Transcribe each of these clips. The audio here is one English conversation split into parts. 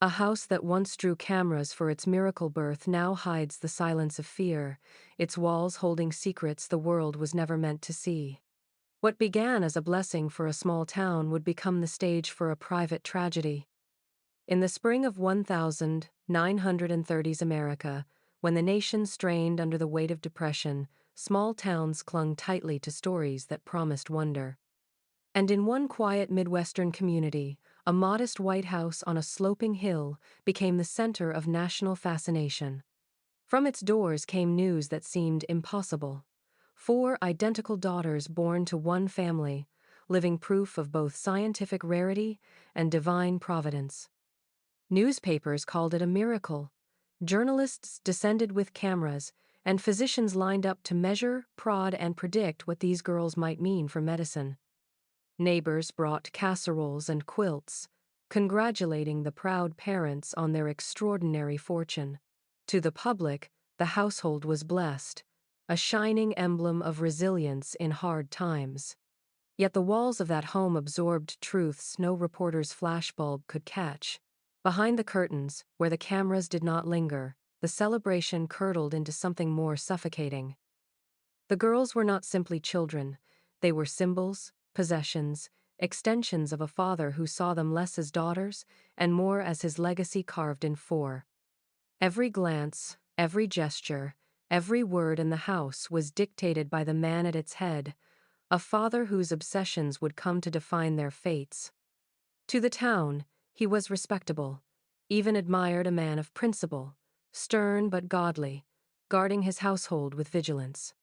A house that once drew cameras for its miracle birth now hides the silence of fear, its walls holding secrets the world was never meant to see. What began as a blessing for a small town would become the stage for a private tragedy. In the spring of 1930's America, when the nation strained under the weight of depression, small towns clung tightly to stories that promised wonder. And in one quiet Midwestern community, a modest white house on a sloping hill became the center of national fascination. From its doors came news that seemed impossible. 4 identical daughters born to one family, living proof of both scientific rarity and divine providence. Newspapers called it a miracle. Journalists descended with cameras, and physicians lined up to measure, prod, and predict what these girls might mean for medicine. Neighbors brought casseroles and quilts, congratulating the proud parents on their extraordinary fortune. To the public, the household was blessed, a shining emblem of resilience in hard times. Yet the walls of that home absorbed truths no reporter's flashbulb could catch. Behind the curtains, where the cameras did not linger, the celebration curdled into something more suffocating. The girls were not simply children, they were symbols, possessions, extensions of a father who saw them less as daughters and more as his legacy carved in 4. Every glance, every gesture, every word in the house was dictated by the man at its head, a father whose obsessions would come to define their fates. To the town, he was respectable, even admired, a man of principle, stern but godly, guarding his household with vigilance.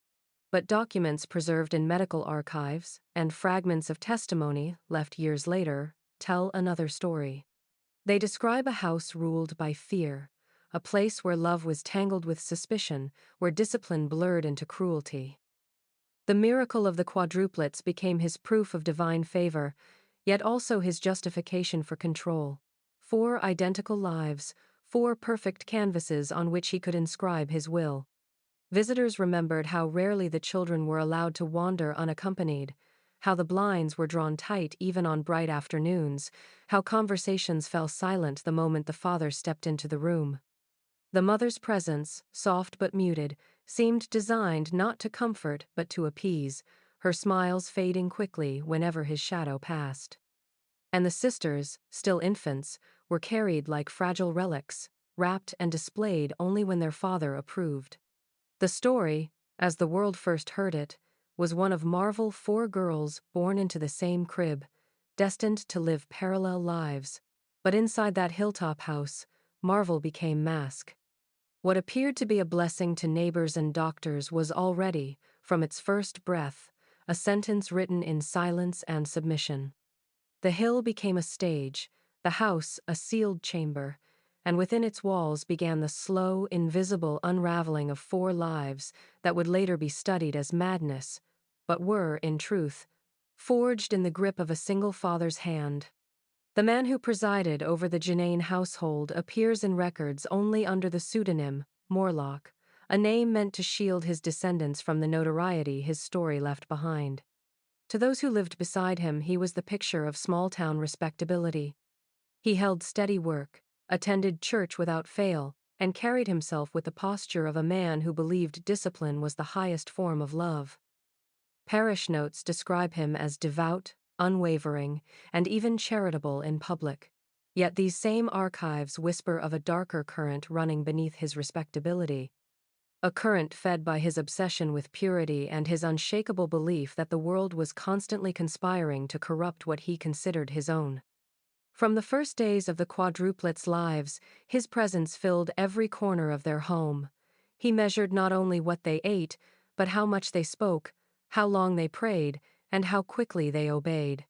But documents preserved in medical archives and fragments of testimony left years later tell another story. They describe a house ruled by fear, a place where love was tangled with suspicion, where discipline blurred into cruelty. The miracle of the quadruplets became his proof of divine favor, yet also his justification for control. 4 identical lives, 4 perfect canvases on which he could inscribe his will. Visitors remembered how rarely the children were allowed to wander unaccompanied, how the blinds were drawn tight even on bright afternoons, how conversations fell silent the moment the father stepped into the room. The mother's presence, soft but muted, seemed designed not to comfort but to appease, her smiles fading quickly whenever his shadow passed. And the sisters, still infants, were carried like fragile relics, wrapped and displayed only when their father approved. The story, as the world first heard it, was one of marvel: 4 girls born into the same crib, destined to live parallel lives. But inside that hilltop house, marvel became mask. What appeared to be a blessing to neighbors and doctors was already, from its first breath, a sentence written in silence and submission. The hill became a stage, the house a sealed chamber, and within its walls began the slow, invisible unraveling of 4 lives that would later be studied as madness, but were, in truth, forged in the grip of a single father's hand. The man who presided over the Janane household appears in records only under the pseudonym Morlok, a name meant to shield his descendants from the notoriety his story left behind. To those who lived beside him, he was the picture of small-town respectability. He held steady work, attended church without fail, and carried himself with the posture of a man who believed discipline was the highest form of love. Parish notes describe him as devout, unwavering, and even charitable in public. Yet these same archives whisper of a darker current running beneath his respectability. A current fed by his obsession with purity and his unshakable belief that the world was constantly conspiring to corrupt what he considered his own. From the first days of the quadruplets' lives, his presence filled every corner of their home. He measured not only what they ate, but how much they spoke, how long they prayed, and how quickly they obeyed.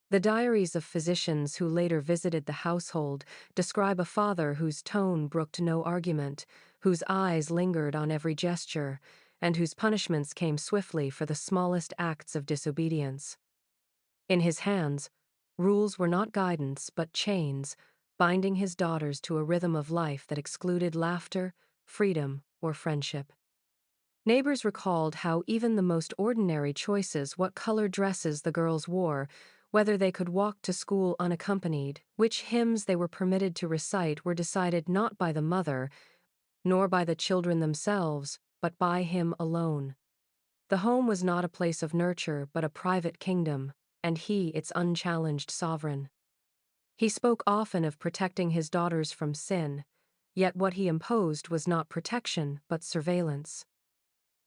The diaries of physicians who later visited the household describe a father whose tone brooked no argument, whose eyes lingered on every gesture, and whose punishments came swiftly for the smallest acts of disobedience. In his hands, rules were not guidance but chains, binding his daughters to a rhythm of life that excluded laughter, freedom, or friendship. Neighbors recalled how even the most ordinary choices, what color dresses the girls wore, Whether they could walk to school unaccompanied, which hymns they were permitted to recite were decided not by the mother, nor by the children themselves, but by him alone. The home was not a place of nurture but a private kingdom, and he its unchallenged sovereign. He spoke often of protecting his daughters from sin, yet what he imposed was not protection but surveillance.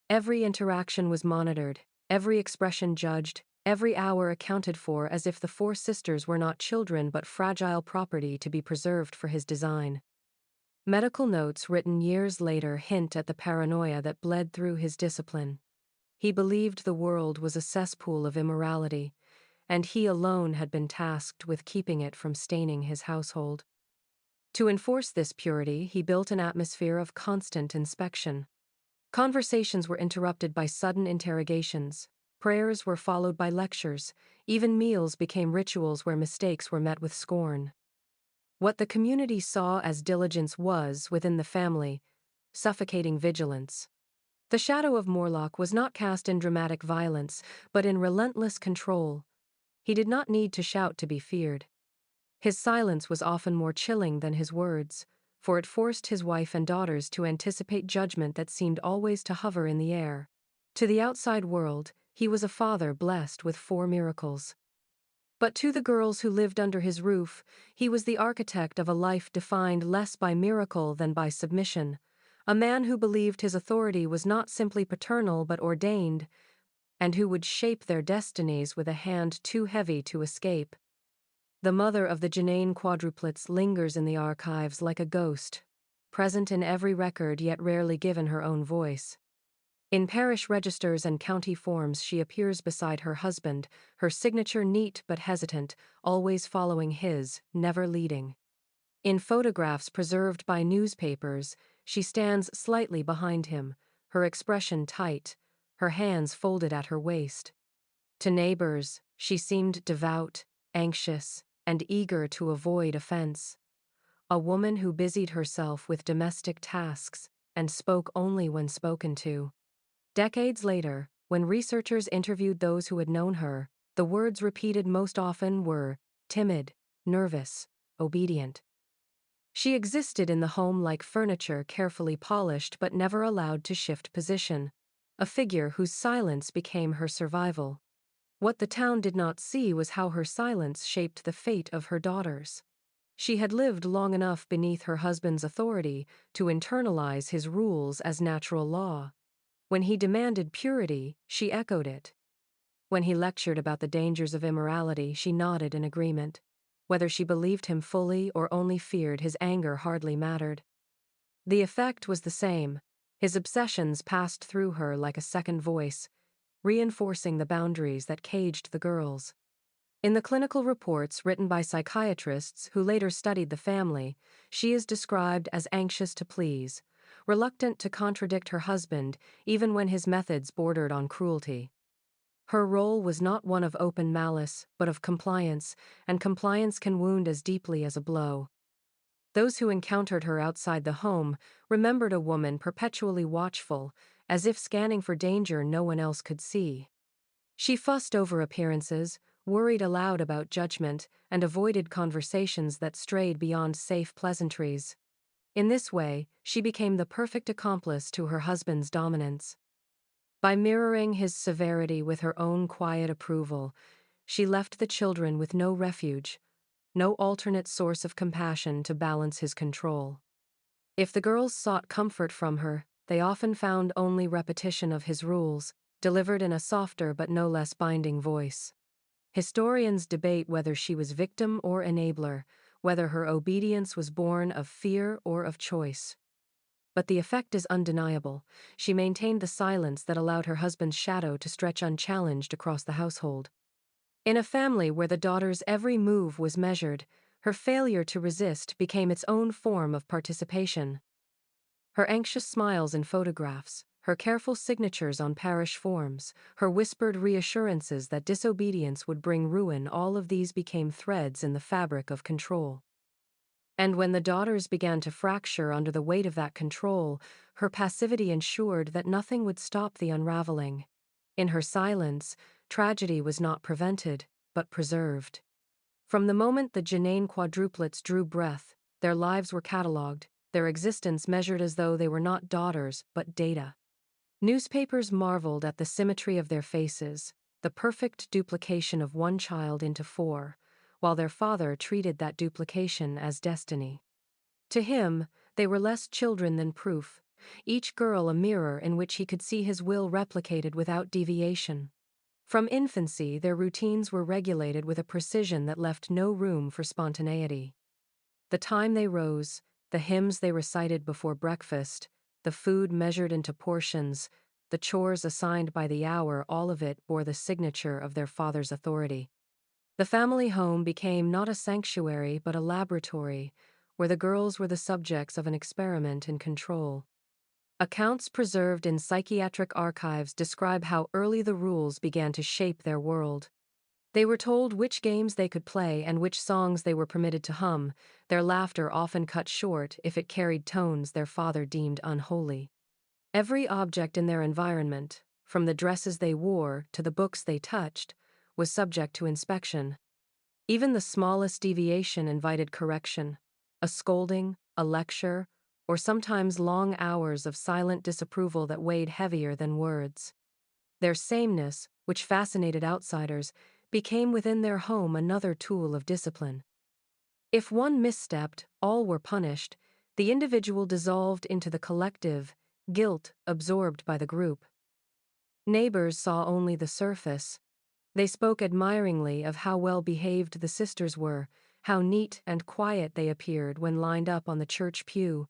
Every interaction was monitored, every expression judged, every hour accounted for as if the four sisters were not children but fragile property to be preserved for his design. Medical notes written years later hint at the paranoia that bled through his discipline. He believed the world was a cesspool of immorality, and he alone had been tasked with keeping it from staining his household. To enforce this purity, he built an atmosphere of constant inspection. Conversations were interrupted by sudden interrogations, prayers were followed by lectures, even meals became rituals where mistakes were met with scorn. What the community saw as diligence was, within the family, suffocating vigilance. The shadow of Morlok was not cast in dramatic violence, but in relentless control. He did not need to shout to be feared. His silence was often more chilling than his words, for it forced his wife and daughters to anticipate judgment that seemed always to hover in the air. To the outside world, he was a father blessed with 4 miracles. But to the girls who lived under his roof, he was the architect of a life defined less by miracle than by submission, a man who believed his authority was not simply paternal but ordained, and who would shape their destinies with a hand too heavy to escape. The mother of the Janane quadruplets lingers in the archives like a ghost, present in every record yet rarely given her own voice. In parish registers and county forms she appears beside her husband, her signature neat but hesitant, always following his, never leading. In photographs preserved by newspapers, she stands slightly behind him, her expression tight, her hands folded at her waist. To neighbors, she seemed devout, anxious, and eager to avoid offense. A woman who busied herself with domestic tasks and spoke only when spoken to. Decades later, when researchers interviewed those who had known her, the words repeated most often were timid, nervous, obedient. She existed in the home like furniture carefully polished but never allowed to shift position, a figure whose silence became her survival. What the town did not see was how her silence shaped the fate of her daughters. She had lived long enough beneath her husband's authority to internalize his rules as natural law. When he demanded purity, she echoed it. When he lectured about the dangers of immorality, she nodded in agreement. Whether she believed him fully or only feared his anger hardly mattered. The effect was the same. His obsessions passed through her like a second voice, reinforcing the boundaries that caged the girls. In the clinical reports written by psychiatrists who later studied the family, she is described as anxious to please, reluctant to contradict her husband even when his methods bordered on cruelty. Her role was not one of open malice, but of compliance, and compliance can wound as deeply as a blow. Those who encountered her outside the home remembered a woman perpetually watchful, as if scanning for danger no one else could see. She fussed over appearances, worried aloud about judgment, and avoided conversations that strayed beyond safe pleasantries. In this way, she became the perfect accomplice to her husband's dominance. By mirroring his severity with her own quiet approval, she left the children with no refuge, no alternate source of compassion to balance his control. If the girls sought comfort from her, they often found only repetition of his rules, delivered in a softer but no less binding voice. Historians debate whether she was victim or enabler, whether her obedience was born of fear or of choice. But the effect is undeniable. She maintained the silence that allowed her husband's shadow to stretch unchallenged across the household. In a family where the daughter's every move was measured, her failure to resist became its own form of participation. Her anxious smiles in photographs, her careful signatures on parish forms, her whispered reassurances that disobedience would bring ruin, all of these became threads in the fabric of control. And when the daughters began to fracture under the weight of that control, her passivity ensured that nothing would stop the unraveling. In her silence, tragedy was not prevented, but preserved. From the moment the Janane quadruplets drew breath, their lives were catalogued, their existence measured as though they were not daughters but data. Newspapers marveled at the symmetry of their faces, the perfect duplication of one child into four, while their father treated that duplication as destiny. To him, they were less children than proof, each girl a mirror in which he could see his will replicated without deviation. From infancy, their routines were regulated with a precision that left no room for spontaneity. The time they rose, the hymns they recited before breakfast, the food measured into portions, the chores assigned by the hour, all of it bore the signature of their father's authority. The family home became not a sanctuary but a laboratory, where the girls were the subjects of an experiment in control. Accounts preserved in psychiatric archives describe how early the rules began to shape their world. They were told which games they could play and which songs they were permitted to hum, their laughter often cut short if it carried tones their father deemed unholy. Every object in their environment, from the dresses they wore to the books they touched, was subject to inspection. Even the smallest deviation invited correction, a scolding, a lecture, or sometimes long hours of silent disapproval that weighed heavier than words. Their sameness, which fascinated outsiders, became within their home another tool of discipline. If one misstepped, all were punished, the individual dissolved into the collective, guilt absorbed by the group. Neighbors saw only the surface. They spoke admiringly of how well behaved the sisters were, how neat and quiet they appeared when lined up on the church pew.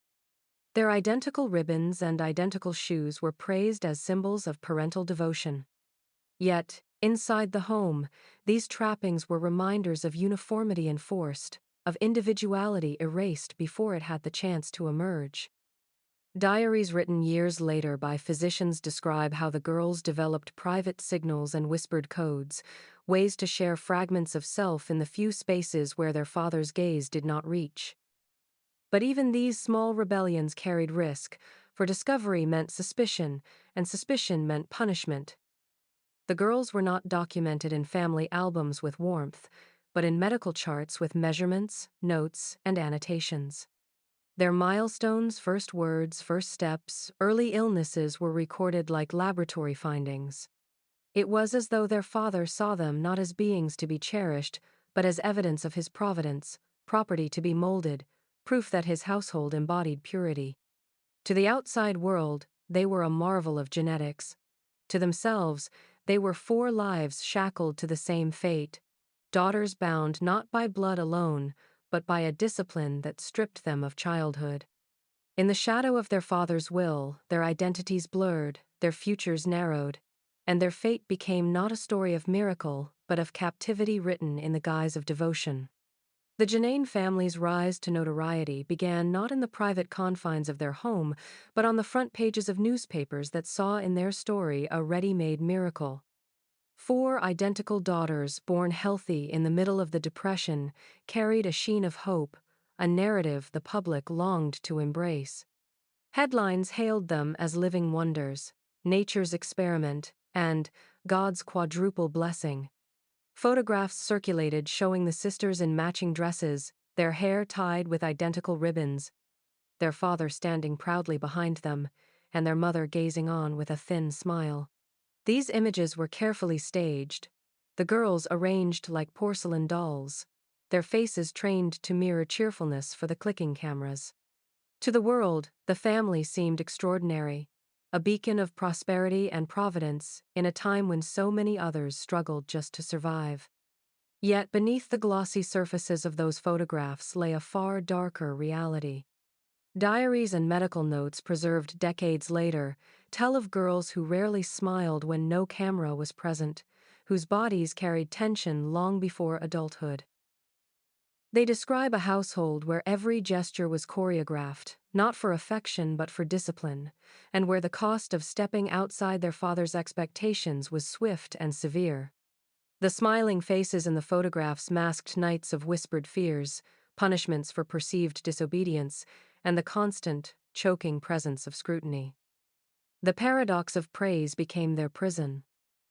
Their identical ribbons and identical shoes were praised as symbols of parental devotion. Yet, inside the home, these trappings were reminders of uniformity enforced, of individuality erased before it had the chance to emerge. Diaries written years later by physicians describe how the girls developed private signals and whispered codes, ways to share fragments of self in the few spaces where their father's gaze did not reach. But even these small rebellions carried risk, for discovery meant suspicion, and suspicion meant punishment. The girls were not documented in family albums with warmth, but in medical charts with measurements, notes, and annotations. Their milestones, first words, first steps, early illnesses were recorded like laboratory findings. It was as though their father saw them not as beings to be cherished, but as evidence of his providence, property to be molded, proof that his household embodied purity. To the outside world, they were a marvel of genetics. To themselves, they were four lives shackled to the same fate, daughters bound not by blood alone, but by a discipline that stripped them of childhood. In the shadow of their father's will, their identities blurred, their futures narrowed, and their fate became not a story of miracle, but of captivity written in the guise of devotion. The Janane family's rise to notoriety began not in the private confines of their home, but on the front pages of newspapers that saw in their story a ready-made miracle. Four identical daughters, born healthy in the middle of the Depression, carried a sheen of hope, a narrative the public longed to embrace. Headlines hailed them as living wonders, nature's experiment, and God's quadruple blessing. Photographs circulated showing the sisters in matching dresses, their hair tied with identical ribbons, their father standing proudly behind them, and their mother gazing on with a thin smile. These images were carefully staged, the girls arranged like porcelain dolls, their faces trained to mirror cheerfulness for the clicking cameras. To the world, the family seemed extraordinary, a beacon of prosperity and providence in a time when so many others struggled just to survive. Yet beneath the glossy surfaces of those photographs lay a far darker reality. Diaries and medical notes preserved decades later tell of girls who rarely smiled when no camera was present, whose bodies carried tension long before adulthood. They describe a household where every gesture was choreographed, not for affection but for discipline, and where the cost of stepping outside their father's expectations was swift and severe. The smiling faces in the photographs masked nights of whispered fears, punishments for perceived disobedience, and the constant, choking presence of scrutiny. The paradox of praise became their prison.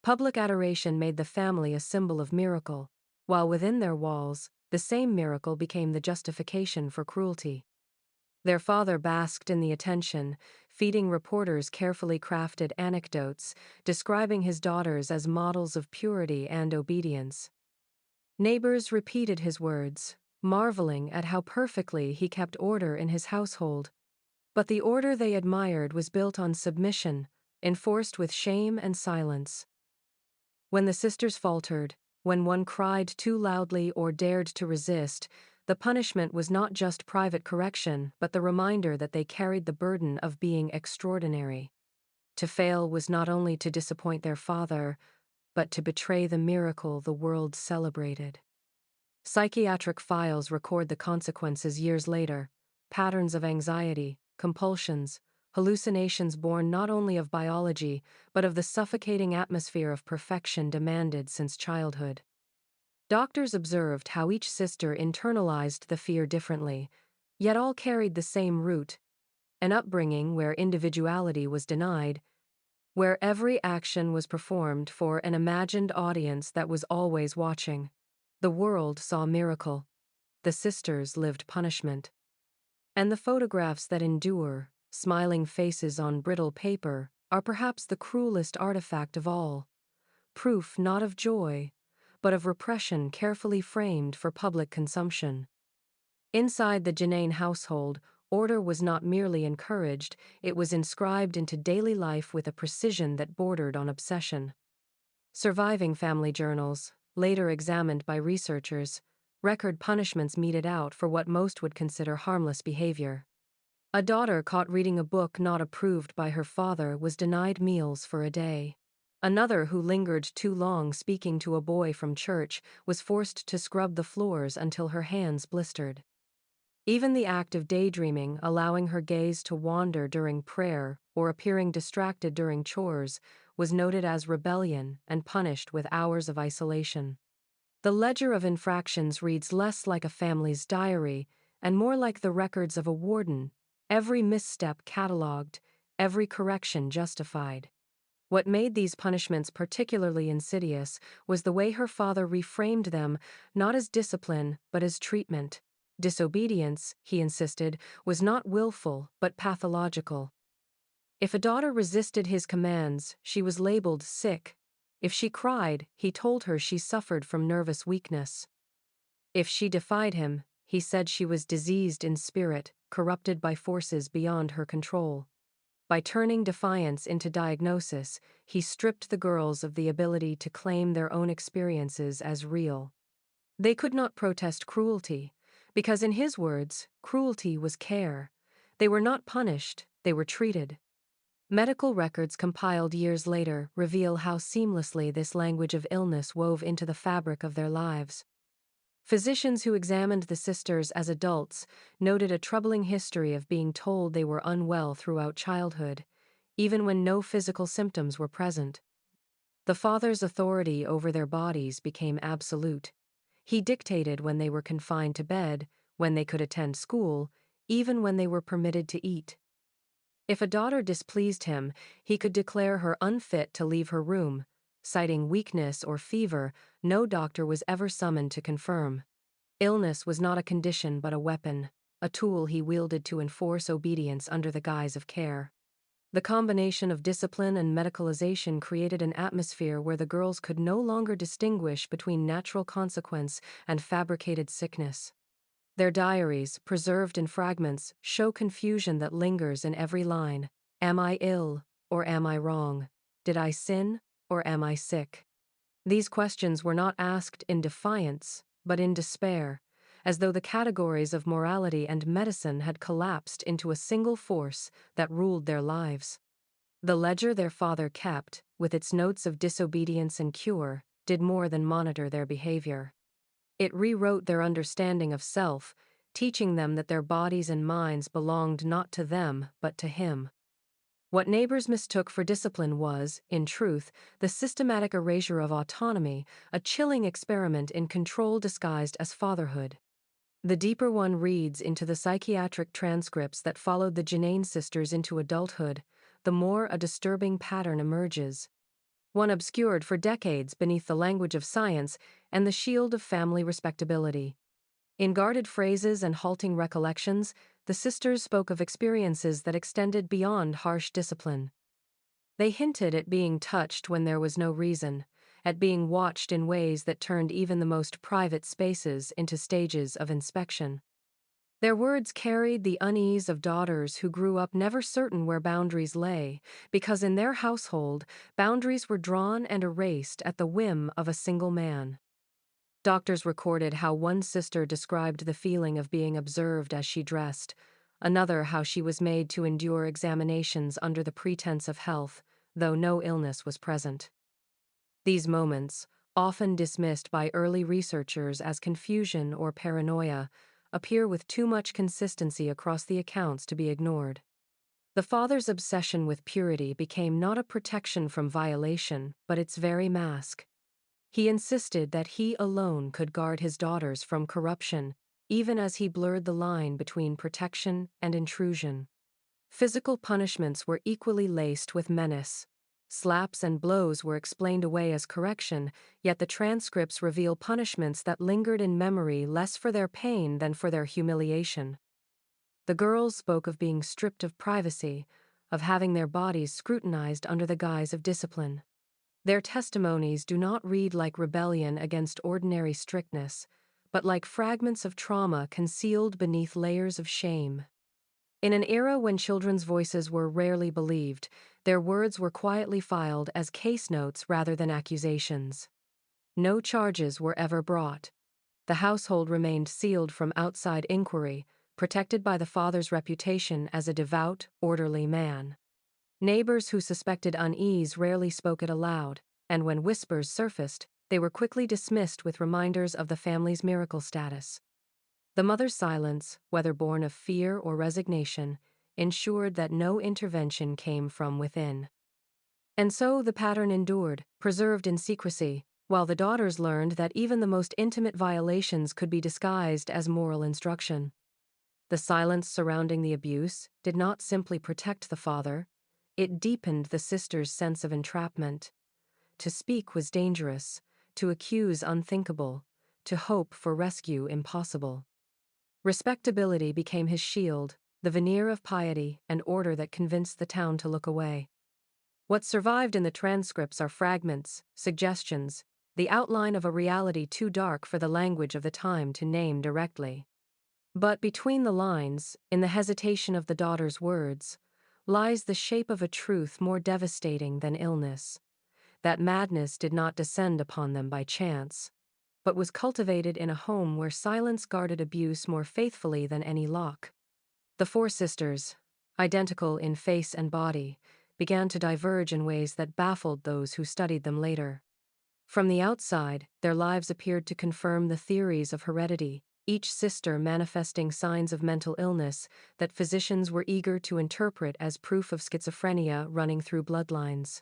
Public adoration made the family a symbol of miracle, while within their walls, the same miracle became the justification for cruelty. Their father basked in the attention, feeding reporters carefully crafted anecdotes, describing his daughters as models of purity and obedience. Neighbors repeated his words, marveling at how perfectly he kept order in his household. But the order they admired was built on submission, enforced with shame and silence. When the sisters faltered, when one cried too loudly or dared to resist, the punishment was not just private correction, but the reminder that they carried the burden of being extraordinary. To fail was not only to disappoint their father, but to betray the miracle the world celebrated. Psychiatric files record the consequences years later: patterns of anxiety, compulsions, hallucinations born not only of biology, but of the suffocating atmosphere of perfection demanded since childhood. Doctors observed how each sister internalized the fear differently, yet all carried the same root: an upbringing where individuality was denied, where every action was performed for an imagined audience that was always watching. The world saw miracle. The sisters lived punishment. And the photographs that endure, smiling faces on brittle paper, are perhaps the cruelest artifact of all. Proof not of joy, but of repression carefully framed for public consumption. Inside the Janane household, order was not merely encouraged, it was inscribed into daily life with a precision that bordered on obsession. Surviving family journals, later examined by researchers, record punishments meted out for what most would consider harmless behavior. A daughter caught reading a book not approved by her father was denied meals for a day. Another who lingered too long speaking to a boy from church was forced to scrub the floors until her hands blistered. Even the act of daydreaming, allowing her gaze to wander during prayer or appearing distracted during chores, was noted as rebellion and punished with hours of isolation. The ledger of infractions reads less like a family's diary and more like the records of a warden, every misstep catalogued, every correction justified. What made these punishments particularly insidious was the way her father reframed them, not as discipline, but as treatment. Disobedience, he insisted, was not willful, but pathological. If a daughter resisted his commands, she was labeled sick. If she cried, he told her she suffered from nervous weakness. If she defied him, he said she was diseased in spirit, corrupted by forces beyond her control. By turning defiance into diagnosis, he stripped the girls of the ability to claim their own experiences as real. They could not protest cruelty, because in his words, cruelty was care. They were not punished, they were treated. Medical records compiled years later reveal how seamlessly this language of illness wove into the fabric of their lives. Physicians who examined the sisters as adults noted a troubling history of being told they were unwell throughout childhood, even when no physical symptoms were present. The father's authority over their bodies became absolute. He dictated when they were confined to bed, when they could attend school, even when they were permitted to eat. If a daughter displeased him, he could declare her unfit to leave her room. Citing weakness or fever, no doctor was ever summoned to confirm. Illness was not a condition but a weapon, a tool he wielded to enforce obedience under the guise of care. The combination of discipline and medicalization created an atmosphere where the girls could no longer distinguish between natural consequence and fabricated sickness. Their diaries, preserved in fragments, show confusion that lingers in every line. Am I ill, or am I wrong? Did I sin, or am I sick? These questions were not asked in defiance, but in despair, as though the categories of morality and medicine had collapsed into a single force that ruled their lives. The ledger their father kept, with its notes of disobedience and cure, did more than monitor their behavior. It rewrote their understanding of self, teaching them that their bodies and minds belonged not to them, but to him. What neighbors mistook for discipline was, in truth, the systematic erasure of autonomy, a chilling experiment in control disguised as fatherhood. The deeper one reads into the psychiatric transcripts that followed the Janane sisters into adulthood, the more a disturbing pattern emerges. One obscured for decades beneath the language of science, and the shield of family respectability. In guarded phrases and halting recollections, the sisters spoke of experiences that extended beyond harsh discipline. They hinted at being touched when there was no reason, at being watched in ways that turned even the most private spaces into stages of inspection. Their words carried the unease of daughters who grew up never certain where boundaries lay, because in their household, boundaries were drawn and erased at the whim of a single man. Doctors recorded how one sister described the feeling of being observed as she dressed, another how she was made to endure examinations under the pretense of health, though no illness was present. These moments, often dismissed by early researchers as confusion or paranoia, appear with too much consistency across the accounts to be ignored. The father's obsession with purity became not a protection from violation, but its very mask. He insisted that he alone could guard his daughters from corruption, even as he blurred the line between protection and intrusion. Physical punishments were equally laced with menace. Slaps and blows were explained away as correction, yet the transcripts reveal punishments that lingered in memory less for their pain than for their humiliation. The girls spoke of being stripped of privacy, of having their bodies scrutinized under the guise of discipline. Their testimonies do not read like rebellion against ordinary strictness, but like fragments of trauma concealed beneath layers of shame. In an era when children's voices were rarely believed, their words were quietly filed as case notes rather than accusations. No charges were ever brought. The household remained sealed from outside inquiry, protected by the father's reputation as a devout, orderly man. Neighbors who suspected unease rarely spoke it aloud, and when whispers surfaced, they were quickly dismissed with reminders of the family's miracle status. The mother's silence, whether born of fear or resignation, ensured that no intervention came from within. And so the pattern endured, preserved in secrecy, while the daughters learned that even the most intimate violations could be disguised as moral instruction. The silence surrounding the abuse did not simply protect the father, it deepened the sisters' sense of entrapment. To speak was dangerous, to accuse unthinkable, to hope for rescue impossible. Respectability became his shield, the veneer of piety and order that convinced the town to look away. What survived in the transcripts are fragments, suggestions, the outline of a reality too dark for the language of the time to name directly. But between the lines, in the hesitation of the daughter's words, lies the shape of a truth more devastating than illness. That madness did not descend upon them by chance, but was cultivated in a home where silence guarded abuse more faithfully than any lock. The four sisters, identical in face and body, began to diverge in ways that baffled those who studied them later. From the outside, their lives appeared to confirm the theories of heredity, each sister manifesting signs of mental illness that physicians were eager to interpret as proof of schizophrenia running through bloodlines.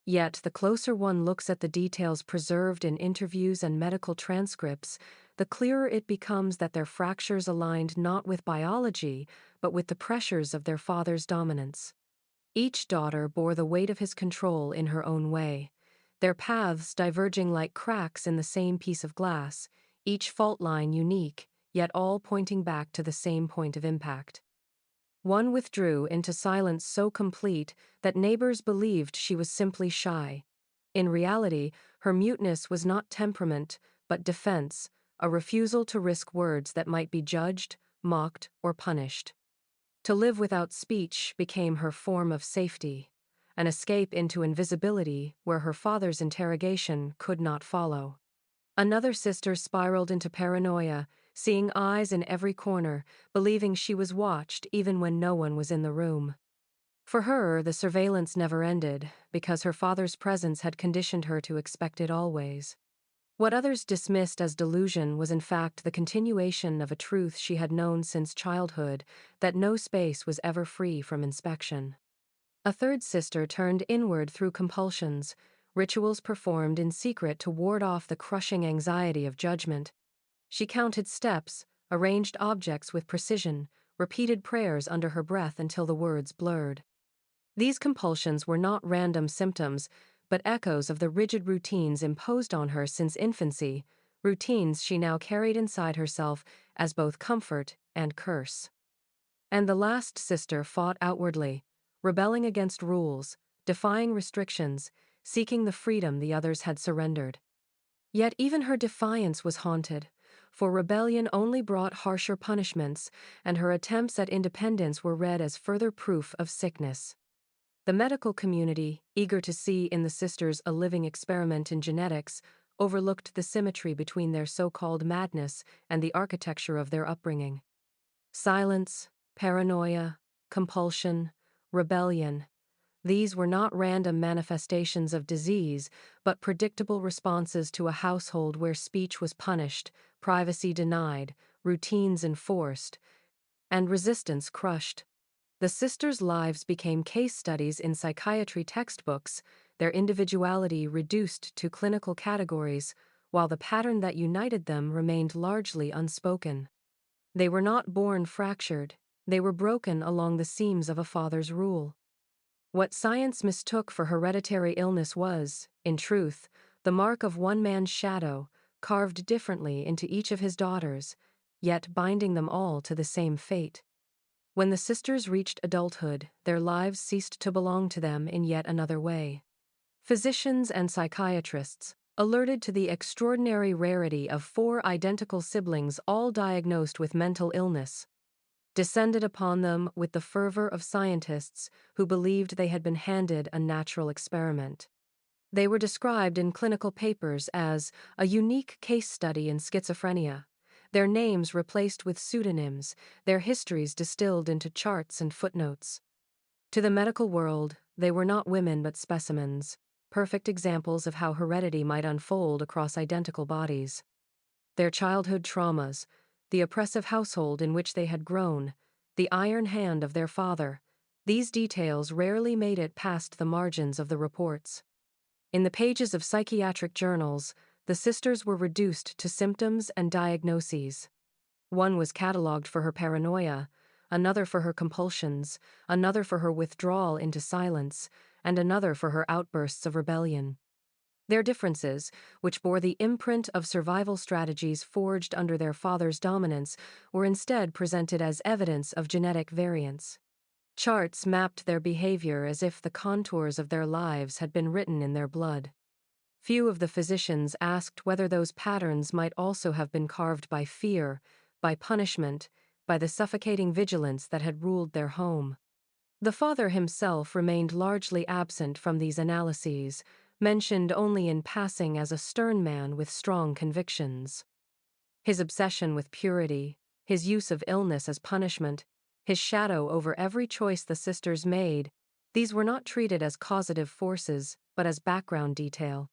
Yet, the closer one looks at the details preserved in interviews and medical transcripts, the clearer it becomes that their fractures aligned not with biology, but with the pressures of their father's dominance. Each daughter bore the weight of his control in her own way, their paths diverging like cracks in the same piece of glass, each fault line unique, yet all pointing back to the same point of impact. One withdrew into silence so complete that neighbors believed she was simply shy. In reality, her muteness was not temperament, but defense, a refusal to risk words that might be judged, mocked, or punished. To live without speech became her form of safety, an escape into invisibility where her father's interrogation could not follow. Another sister spiraled into paranoia, seeing eyes in every corner, believing she was watched even when no one was in the room. For her, the surveillance never ended, because her father's presence had conditioned her to expect it always. What others dismissed as delusion was in fact the continuation of a truth she had known since childhood, that no space was ever free from inspection. A third sister turned inward through compulsions, rituals performed in secret to ward off the crushing anxiety of judgment. She counted steps, arranged objects with precision, repeated prayers under her breath until the words blurred. These compulsions were not random symptoms, but echoes of the rigid routines imposed on her since infancy, routines she now carried inside herself as both comfort and curse. And the last sister fought outwardly, rebelling against rules, defying restrictions, seeking the freedom the others had surrendered. Yet even her defiance was haunted, for rebellion only brought harsher punishments, and her attempts at independence were read as further proof of sickness. The medical community, eager to see in the sisters a living experiment in genetics, overlooked the symmetry between their so-called madness and the architecture of their upbringing. Silence, paranoia, compulsion, rebellion. These were not random manifestations of disease, but predictable responses to a household where speech was punished, privacy denied, routines enforced, and resistance crushed. The sisters' lives became case studies in psychiatry textbooks, their individuality reduced to clinical categories, while the pattern that united them remained largely unspoken. They were not born fractured, they were broken along the seams of a father's rule. What science mistook for hereditary illness was, in truth, the mark of one man's shadow, carved differently into each of his daughters, yet binding them all to the same fate. When the sisters reached adulthood, their lives ceased to belong to them in yet another way. Physicians and psychiatrists, alerted to the extraordinary rarity of four identical siblings all diagnosed with mental illness, descended upon them with the fervor of scientists who believed they had been handed a natural experiment. They were described in clinical papers as a unique case study in schizophrenia, their names replaced with pseudonyms, their histories distilled into charts and footnotes. To the medical world, they were not women but specimens, perfect examples of how heredity might unfold across identical bodies. Their childhood traumas, the oppressive household in which they had grown, the iron hand of their father, these details rarely made it past the margins of the reports. In the pages of psychiatric journals, the sisters were reduced to symptoms and diagnoses. One was catalogued for her paranoia, another for her compulsions, another for her withdrawal into silence, and another for her outbursts of rebellion. Their differences, which bore the imprint of survival strategies forged under their father's dominance, were instead presented as evidence of genetic variance. Charts mapped their behavior as if the contours of their lives had been written in their blood. Few of the physicians asked whether those patterns might also have been carved by fear, by punishment, by the suffocating vigilance that had ruled their home. The father himself remained largely absent from these analyses, mentioned only in passing as a stern man with strong convictions. His obsession with purity, his use of illness as punishment, his shadow over every choice the sisters made, these were not treated as causative forces, but as background detail.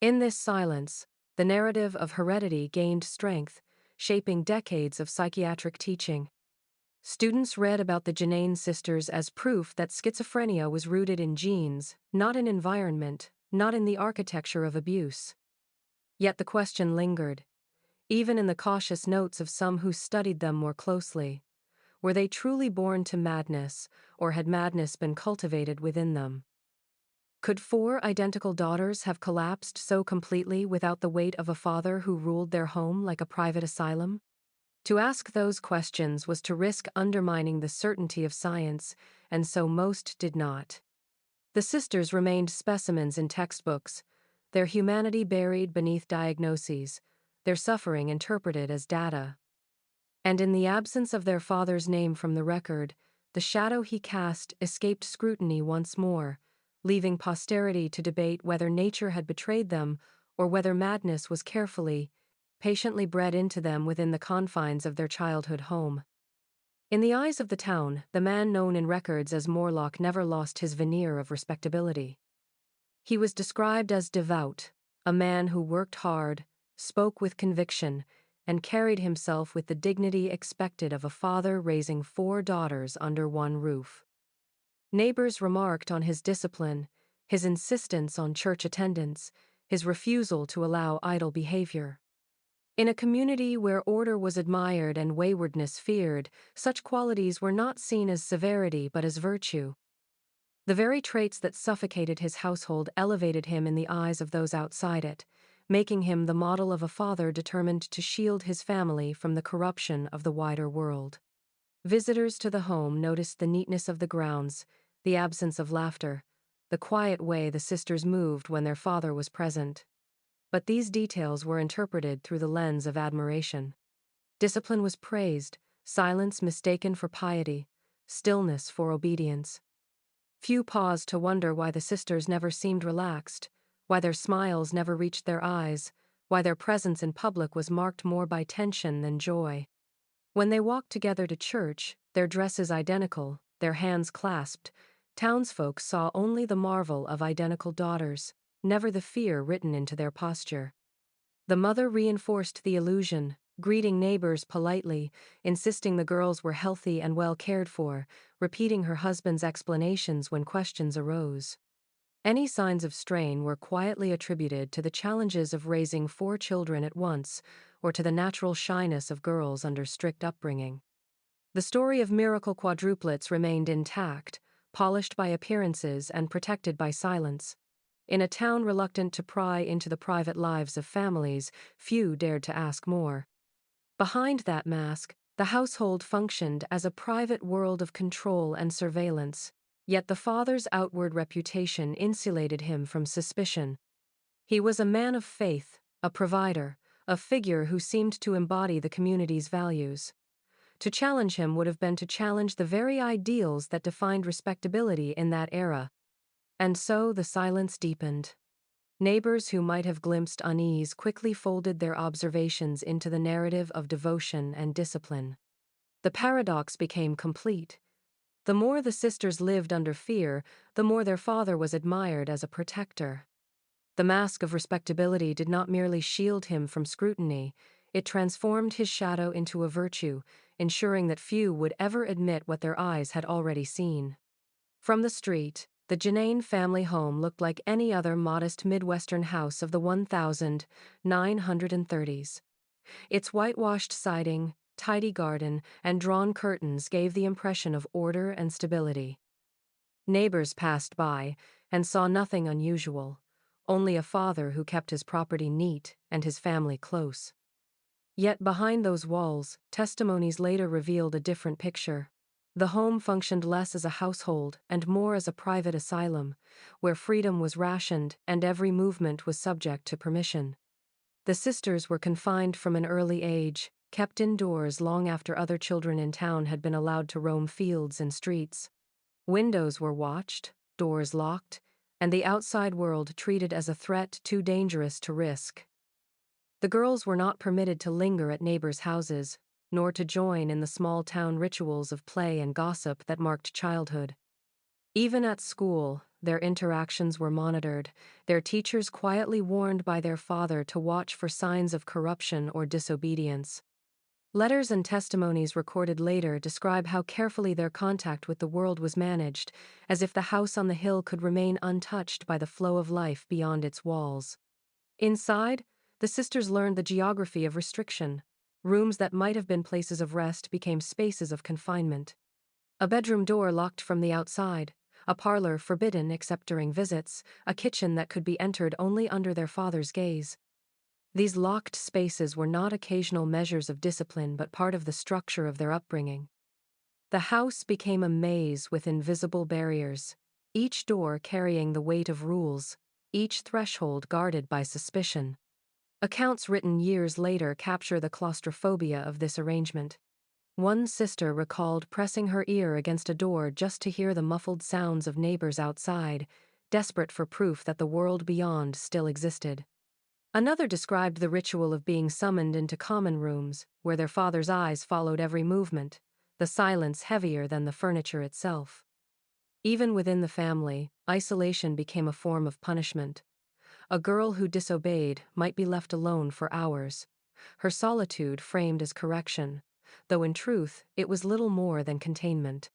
In this silence, the narrative of heredity gained strength, shaping decades of psychiatric teaching. Students read about the Janane sisters as proof that schizophrenia was rooted in genes, not in environment, not in the architecture of abuse. Yet the question lingered, even in the cautious notes of some who studied them more closely. Were they truly born to madness, or had madness been cultivated within them? Could four identical daughters have collapsed so completely without the weight of a father who ruled their home like a private asylum? To ask those questions was to risk undermining the certainty of science, and so most did not. The sisters remained specimens in textbooks, their humanity buried beneath diagnoses, their suffering interpreted as data. And in the absence of their father's name from the record, the shadow he cast escaped scrutiny once more, leaving posterity to debate whether nature had betrayed them or whether madness was carefully, patiently bred into them within the confines of their childhood home. In the eyes of the town, the man known in records as Morlok never lost his veneer of respectability. He was described as devout, a man who worked hard, spoke with conviction, and carried himself with the dignity expected of a father raising four daughters under one roof. Neighbors remarked on his discipline, his insistence on church attendance, his refusal to allow idle behavior. In a community where order was admired and waywardness feared, such qualities were not seen as severity but as virtue. The very traits that suffocated his household elevated him in the eyes of those outside it, making him the model of a father determined to shield his family from the corruption of the wider world. Visitors to the home noticed the neatness of the grounds, the absence of laughter, the quiet way the sisters moved when their father was present. But these details were interpreted through the lens of admiration. Discipline was praised, silence mistaken for piety, stillness for obedience. Few paused to wonder why the sisters never seemed relaxed, why their smiles never reached their eyes, why their presence in public was marked more by tension than joy. When they walked together to church, their dresses identical, their hands clasped, townsfolk saw only the marvel of identical daughters, never the fear written into their posture. The mother reinforced the illusion, greeting neighbors politely, insisting the girls were healthy and well cared for, repeating her husband's explanations when questions arose. Any signs of strain were quietly attributed to the challenges of raising 4 children at once, or to the natural shyness of girls under strict upbringing. The story of miracle quadruplets remained intact, polished by appearances and protected by silence. In a town reluctant to pry into the private lives of families, few dared to ask more. Behind that mask, the household functioned as a private world of control and surveillance, yet the father's outward reputation insulated him from suspicion. He was a man of faith, a provider, a figure who seemed to embody the community's values. To challenge him would have been to challenge the very ideals that defined respectability in that era. And so the silence deepened. Neighbors who might have glimpsed unease quickly folded their observations into the narrative of devotion and discipline. The paradox became complete. The more the sisters lived under fear, the more their father was admired as a protector. The mask of respectability did not merely shield him from scrutiny, it transformed his shadow into a virtue, ensuring that few would ever admit what their eyes had already seen. From the street, the Janane family home looked like any other modest Midwestern house of the 1930s. Its whitewashed siding, tidy garden, and drawn curtains gave the impression of order and stability. Neighbors passed by and saw nothing unusual, only a father who kept his property neat and his family close. Yet behind those walls, testimonies later revealed a different picture. The home functioned less as a household and more as a private asylum, where freedom was rationed and every movement was subject to permission. The sisters were confined from an early age, kept indoors long after other children in town had been allowed to roam fields and streets. Windows were watched, doors locked, and the outside world treated as a threat too dangerous to risk. The girls were not permitted to linger at neighbors' houses, nor to join in the small-town rituals of play and gossip that marked childhood. Even at school, their interactions were monitored, their teachers quietly warned by their father to watch for signs of corruption or disobedience. Letters and testimonies recorded later describe how carefully their contact with the world was managed, as if the house on the hill could remain untouched by the flow of life beyond its walls. Inside, the sisters learned the geography of restriction. Rooms that might have been places of rest became spaces of confinement. A bedroom door locked from the outside, a parlor forbidden except during visits, a kitchen that could be entered only under their father's gaze. These locked spaces were not occasional measures of discipline but part of the structure of their upbringing. The house became a maze with invisible barriers, each door carrying the weight of rules, each threshold guarded by suspicion. Accounts written years later capture the claustrophobia of this arrangement. One sister recalled pressing her ear against a door just to hear the muffled sounds of neighbors outside, desperate for proof that the world beyond still existed. Another described the ritual of being summoned into common rooms, where their father's eyes followed every movement, the silence heavier than the furniture itself. Even within the family, isolation became a form of punishment. A girl who disobeyed might be left alone for hours, her solitude framed as correction, though in truth it was little more than containment.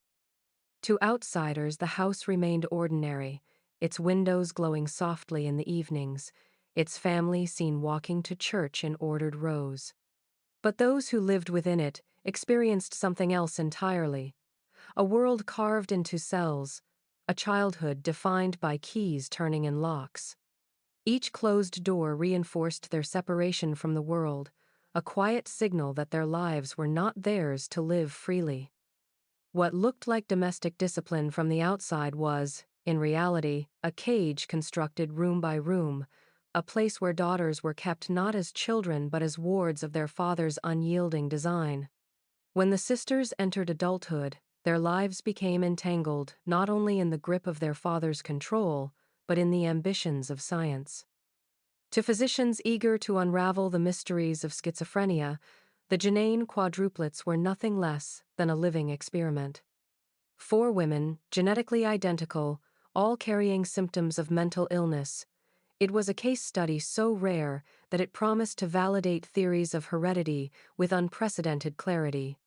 To outsiders the house remained ordinary, its windows glowing softly in the evenings, its family seen walking to church in ordered rows. But those who lived within it experienced something else entirely, a world carved into cells, a childhood defined by keys turning in locks. Each closed door reinforced their separation from the world, a quiet signal that their lives were not theirs to live freely. What looked like domestic discipline from the outside was, in reality, a cage constructed room by room, a place where daughters were kept not as children but as wards of their father's unyielding design. When the sisters entered adulthood, their lives became entangled not only in the grip of their father's control, but in the ambitions of science. To physicians eager to unravel the mysteries of schizophrenia, the Janane quadruplets were nothing less than a living experiment. 4 women, genetically identical, all carrying symptoms of mental illness. It was a case study so rare that it promised to validate theories of heredity with unprecedented clarity.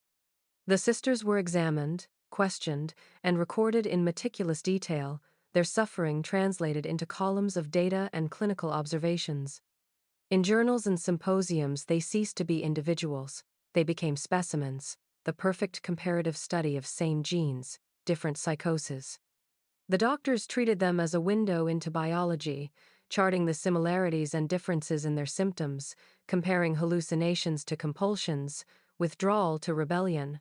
The sisters were examined, questioned, and recorded in meticulous detail, their suffering translated into columns of data and clinical observations. In journals and symposiums, they ceased to be individuals. They became specimens, the perfect comparative study of same genes, different psychoses. The doctors treated them as a window into biology, charting the similarities and differences in their symptoms, comparing hallucinations to compulsions, withdrawal to rebellion.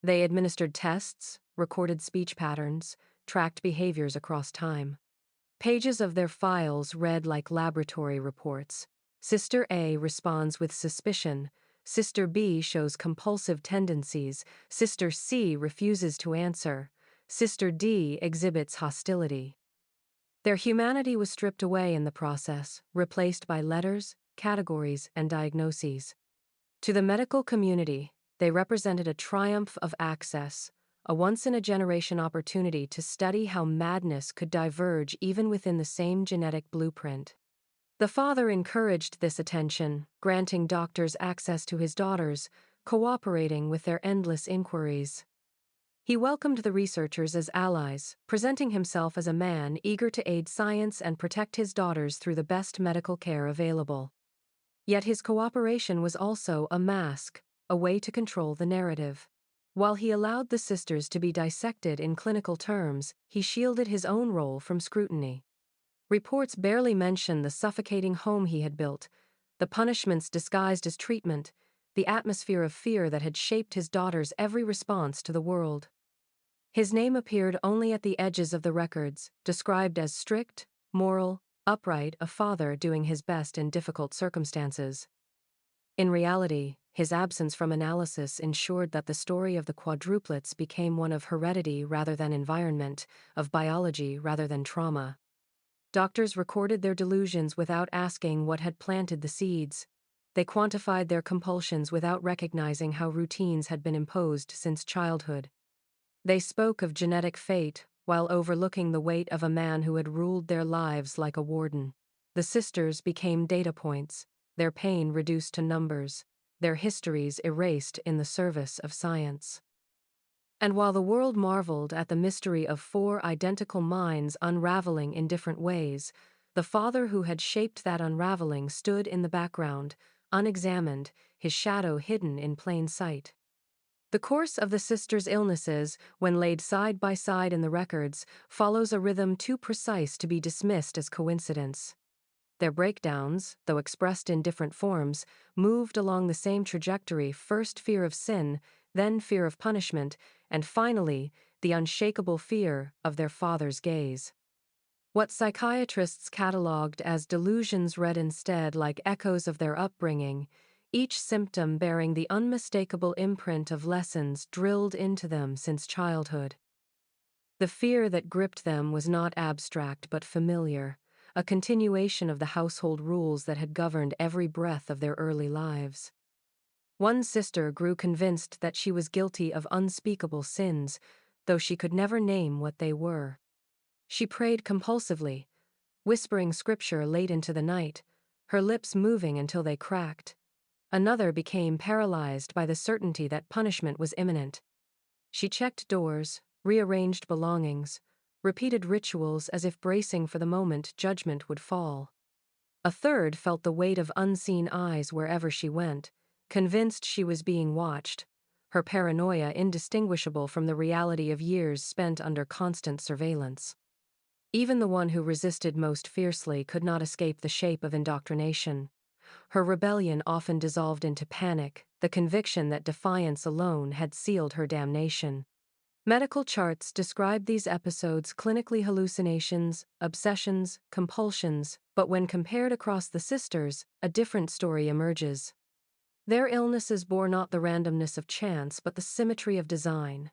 They administered tests, recorded speech patterns, tracked behaviors across time. Pages of their files read like laboratory reports. Sister A responds with suspicion. Sister B shows compulsive tendencies. Sister C refuses to answer. Sister D exhibits hostility. Their humanity was stripped away in the process, replaced by letters, categories, and diagnoses. To the medical community, they represented a triumph of access, a once-in-a-generation opportunity to study how madness could diverge even within the same genetic blueprint. The father encouraged this attention, granting doctors access to his daughters, cooperating with their endless inquiries. He welcomed the researchers as allies, presenting himself as a man eager to aid science and protect his daughters through the best medical care available. Yet his cooperation was also a mask, a way to control the narrative. While he allowed the sisters to be dissected in clinical terms, he shielded his own role from scrutiny. Reports barely mention the suffocating home he had built, the punishments disguised as treatment, the atmosphere of fear that had shaped his daughter's every response to the world. His name appeared only at the edges of the records, described as strict, moral, upright, a father doing his best in difficult circumstances. In reality, his absence from analysis ensured that the story of the quadruplets became one of heredity rather than environment, of biology rather than trauma. Doctors recorded their delusions without asking what had planted the seeds. They quantified their compulsions without recognizing how routines had been imposed since childhood. They spoke of genetic fate while overlooking the weight of a man who had ruled their lives like a warden. The sisters became data points, their pain reduced to numbers, their histories erased in the service of science. And while the world marveled at the mystery of 4 identical minds unraveling in different ways, the father who had shaped that unraveling stood in the background, unexamined, his shadow hidden in plain sight. The course of the sisters' illnesses, when laid side by side in the records, follows a rhythm too precise to be dismissed as coincidence. Their breakdowns, though expressed in different forms, moved along the same trajectory: first fear of sin, then fear of punishment, and finally, the unshakable fear of their father's gaze. What psychiatrists catalogued as delusions read instead like echoes of their upbringing, each symptom bearing the unmistakable imprint of lessons drilled into them since childhood. The fear that gripped them was not abstract but familiar, a continuation of the household rules that had governed every breath of their early lives. One sister grew convinced that she was guilty of unspeakable sins, though she could never name what they were. She prayed compulsively, whispering scripture late into the night, her lips moving until they cracked. Another became paralyzed by the certainty that punishment was imminent. She checked doors, rearranged belongings, repeated rituals as if bracing for the moment judgment would fall. A third felt the weight of unseen eyes wherever she went, convinced she was being watched, her paranoia indistinguishable from the reality of years spent under constant surveillance. Even the one who resisted most fiercely could not escape the shape of indoctrination. Her rebellion often dissolved into panic, the conviction that defiance alone had sealed her damnation. Medical charts describe these episodes clinically hallucinations, obsessions, compulsions, but when compared across the sisters, a different story emerges. Their illnesses bore not the randomness of chance but the symmetry of design.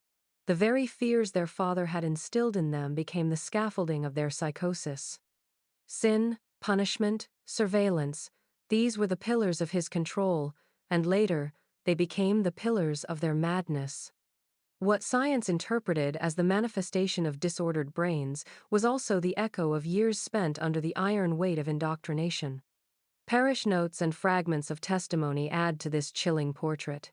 The very fears their father had instilled in them became the scaffolding of their psychosis. Sin, punishment, surveillance, these were the pillars of his control, and later, they became the pillars of their madness. What science interpreted as the manifestation of disordered brains was also the echo of years spent under the iron weight of indoctrination. Parish notes and fragments of testimony add to this chilling portrait.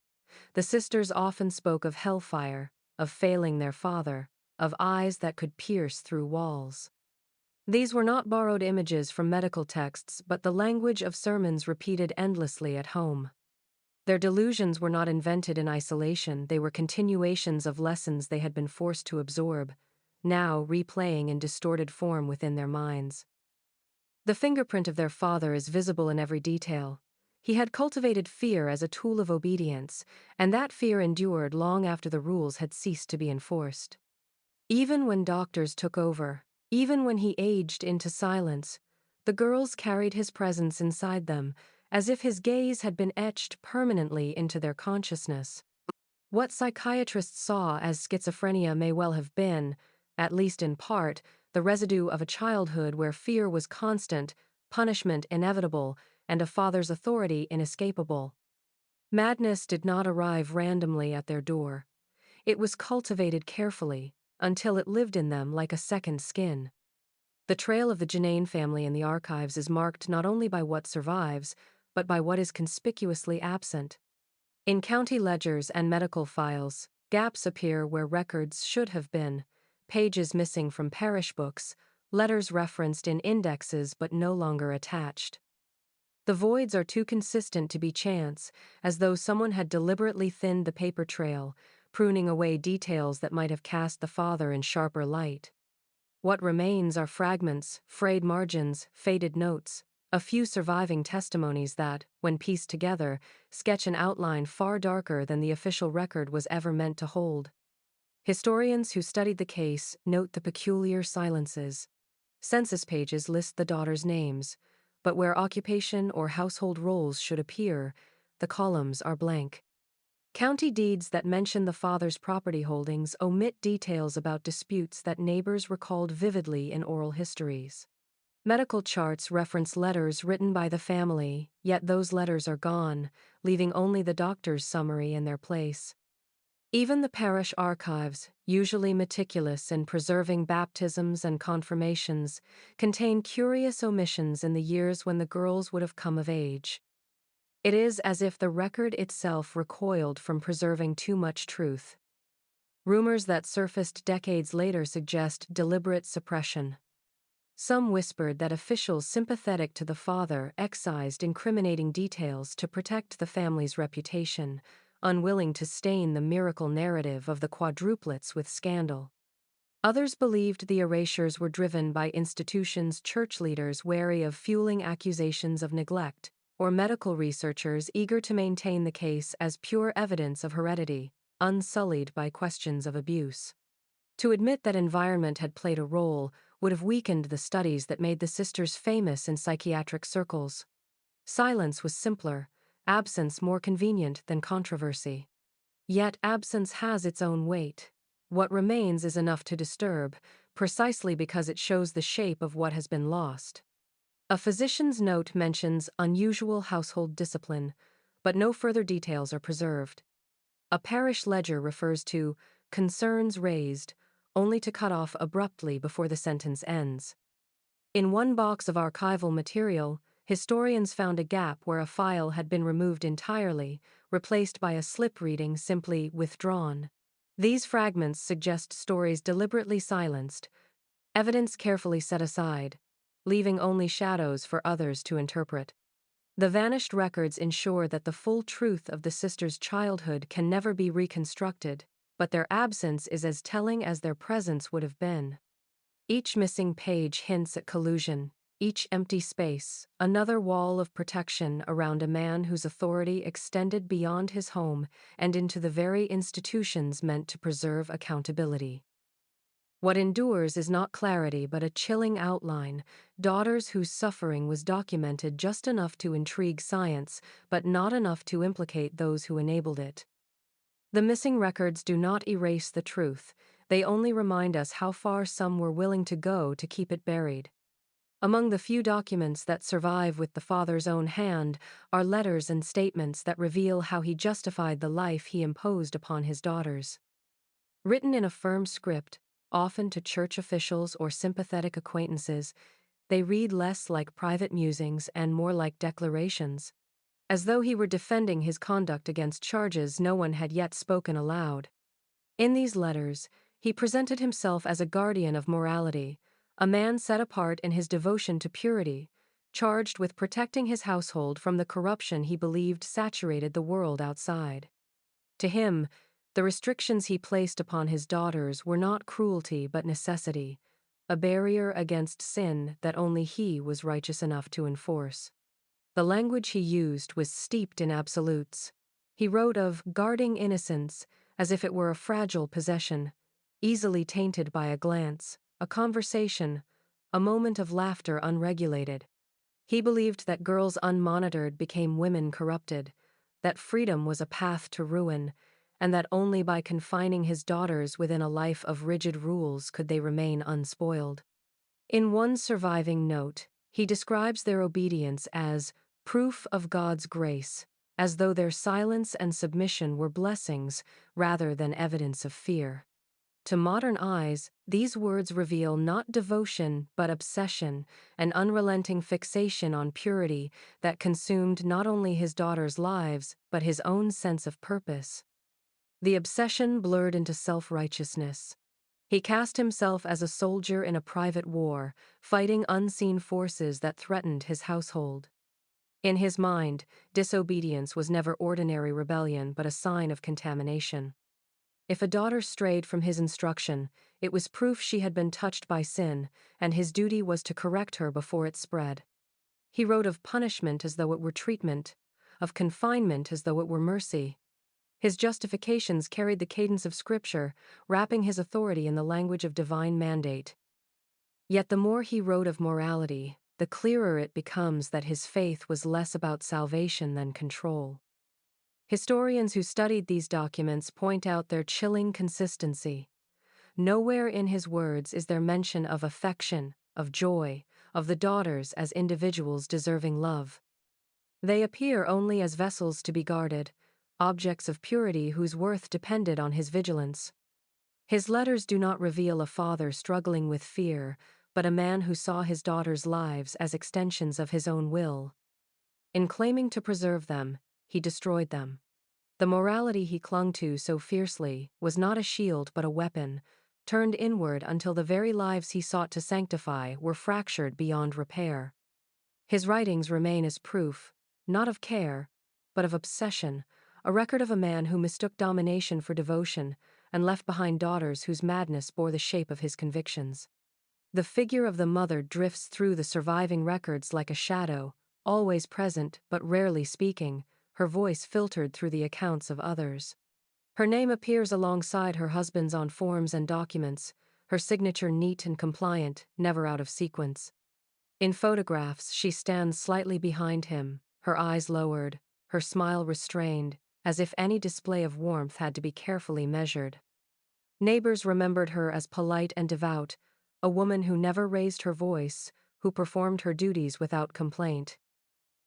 The sisters often spoke of hellfire, of failing their father, of eyes that could pierce through walls. These were not borrowed images from medical texts but the language of sermons repeated endlessly at home. Their delusions were not invented in isolation, they were continuations of lessons they had been forced to absorb, now replaying in distorted form within their minds. The fingerprint of their father is visible in every detail. He had cultivated fear as a tool of obedience, and that fear endured long after the rules had ceased to be enforced. Even when doctors took over, even when he aged into silence, the girls carried his presence inside them, as if his gaze had been etched permanently into their consciousness. What psychiatrists saw as schizophrenia may well have been, at least in part, the residue of a childhood where fear was constant, punishment inevitable, and a father's authority inescapable. Madness did not arrive randomly at their door. It was cultivated carefully, until it lived in them like a second skin. The trail of the Janane family in the archives is marked not only by what survives, but by what is conspicuously absent. In county ledgers and medical files, gaps appear where records should have been, pages missing from parish books, letters referenced in indexes but no longer attached. The voids are too consistent to be chance, as though someone had deliberately thinned the paper trail, pruning away details that might have cast the father in sharper light. What remains are fragments, frayed margins, faded notes, a few surviving testimonies that, when pieced together, sketch an outline far darker than the official record was ever meant to hold. Historians who studied the case note the peculiar silences. Census pages list the daughters' names, but where occupation or household roles should appear, the columns are blank. County deeds that mention the father's property holdings omit details about disputes that neighbors recalled vividly in oral histories. Medical charts reference letters written by the family, yet those letters are gone, leaving only the doctor's summary in their place. Even the parish archives, usually meticulous in preserving baptisms and confirmations, contain curious omissions in the years when the girls would have come of age. It is as if the record itself recoiled from preserving too much truth. Rumors that surfaced decades later suggest deliberate suppression. Some whispered that officials sympathetic to the father excised incriminating details to protect the family's reputation, unwilling to stain the miracle narrative of the quadruplets with scandal. Others believed the erasures were driven by institutions' church leaders wary of fueling accusations of neglect, or medical researchers eager to maintain the case as pure evidence of heredity, unsullied by questions of abuse. To admit that environment had played a role would have weakened the studies that made the sisters famous in psychiatric circles. Silence was simpler, absence more convenient than controversy. Yet absence has its own weight. What remains is enough to disturb, precisely because it shows the shape of what has been lost. A physician's note mentions unusual household discipline, but no further details are preserved. A parish ledger refers to concerns raised, only to cut off abruptly before the sentence ends. In one box of archival material, historians found a gap where a file had been removed entirely, replaced by a slip reading simply withdrawn. These fragments suggest stories deliberately silenced, evidence carefully set aside, leaving only shadows for others to interpret. The vanished records ensure that the full truth of the sisters' childhood can never be reconstructed, but their absence is as telling as their presence would have been. Each missing page hints at collusion, each empty space, another wall of protection around a man whose authority extended beyond his home and into the very institutions meant to preserve accountability. What endures is not clarity but a chilling outline, daughters whose suffering was documented just enough to intrigue science, but not enough to implicate those who enabled it. The missing records do not erase the truth, they only remind us how far some were willing to go to keep it buried. Among the few documents that survive with the father's own hand are letters and statements that reveal how he justified the life he imposed upon his daughters. Written in a firm script, often to church officials or sympathetic acquaintances, they read less like private musings and more like declarations, as though he were defending his conduct against charges no one had yet spoken aloud. In these letters, he presented himself as a guardian of morality, a man set apart in his devotion to purity, charged with protecting his household from the corruption he believed saturated the world outside. To him, the restrictions he placed upon his daughters were not cruelty but necessity, a barrier against sin that only he was righteous enough to enforce. The language he used was steeped in absolutes. He wrote of guarding innocence as if it were a fragile possession, easily tainted by a glance, a conversation, a moment of laughter unregulated. He believed that girls unmonitored became women corrupted, that freedom was a path to ruin, and that only by confining his daughters within a life of rigid rules could they remain unspoiled. In one surviving note, he describes their obedience as proof of God's grace, as though their silence and submission were blessings rather than evidence of fear. To modern eyes, these words reveal not devotion but obsession, an unrelenting fixation on purity that consumed not only his daughters' lives but his own sense of purpose. The obsession blurred into self-righteousness. He cast himself as a soldier in a private war, fighting unseen forces that threatened his household. In his mind, disobedience was never ordinary rebellion but a sign of contamination. If a daughter strayed from his instruction, it was proof she had been touched by sin, and his duty was to correct her before it spread. He wrote of punishment as though it were treatment, of confinement as though it were mercy. His justifications carried the cadence of Scripture, wrapping his authority in the language of divine mandate. Yet the more he wrote of morality, the clearer it becomes that his faith was less about salvation than control. Historians who studied these documents point out their chilling consistency. Nowhere in his words is there mention of affection, of joy, of the daughters as individuals deserving love. They appear only as vessels to be guarded, objects of purity whose worth depended on his vigilance. His letters do not reveal a father struggling with fear, but a man who saw his daughters' lives as extensions of his own will. In claiming to preserve them, he destroyed them. The morality he clung to so fiercely was not a shield but a weapon, turned inward until the very lives he sought to sanctify were fractured beyond repair. His writings remain as proof, not of care, but of obsession, a record of a man who mistook domination for devotion and left behind daughters whose madness bore the shape of his convictions. The figure of the mother drifts through the surviving records like a shadow, always present but rarely speaking, her voice filtered through the accounts of others. Her name appears alongside her husband's on forms and documents, her signature neat and compliant, never out of sequence. In photographs, she stands slightly behind him, her eyes lowered, her smile restrained, as if any display of warmth had to be carefully measured. Neighbors remembered her as polite and devout, a woman who never raised her voice, who performed her duties without complaint.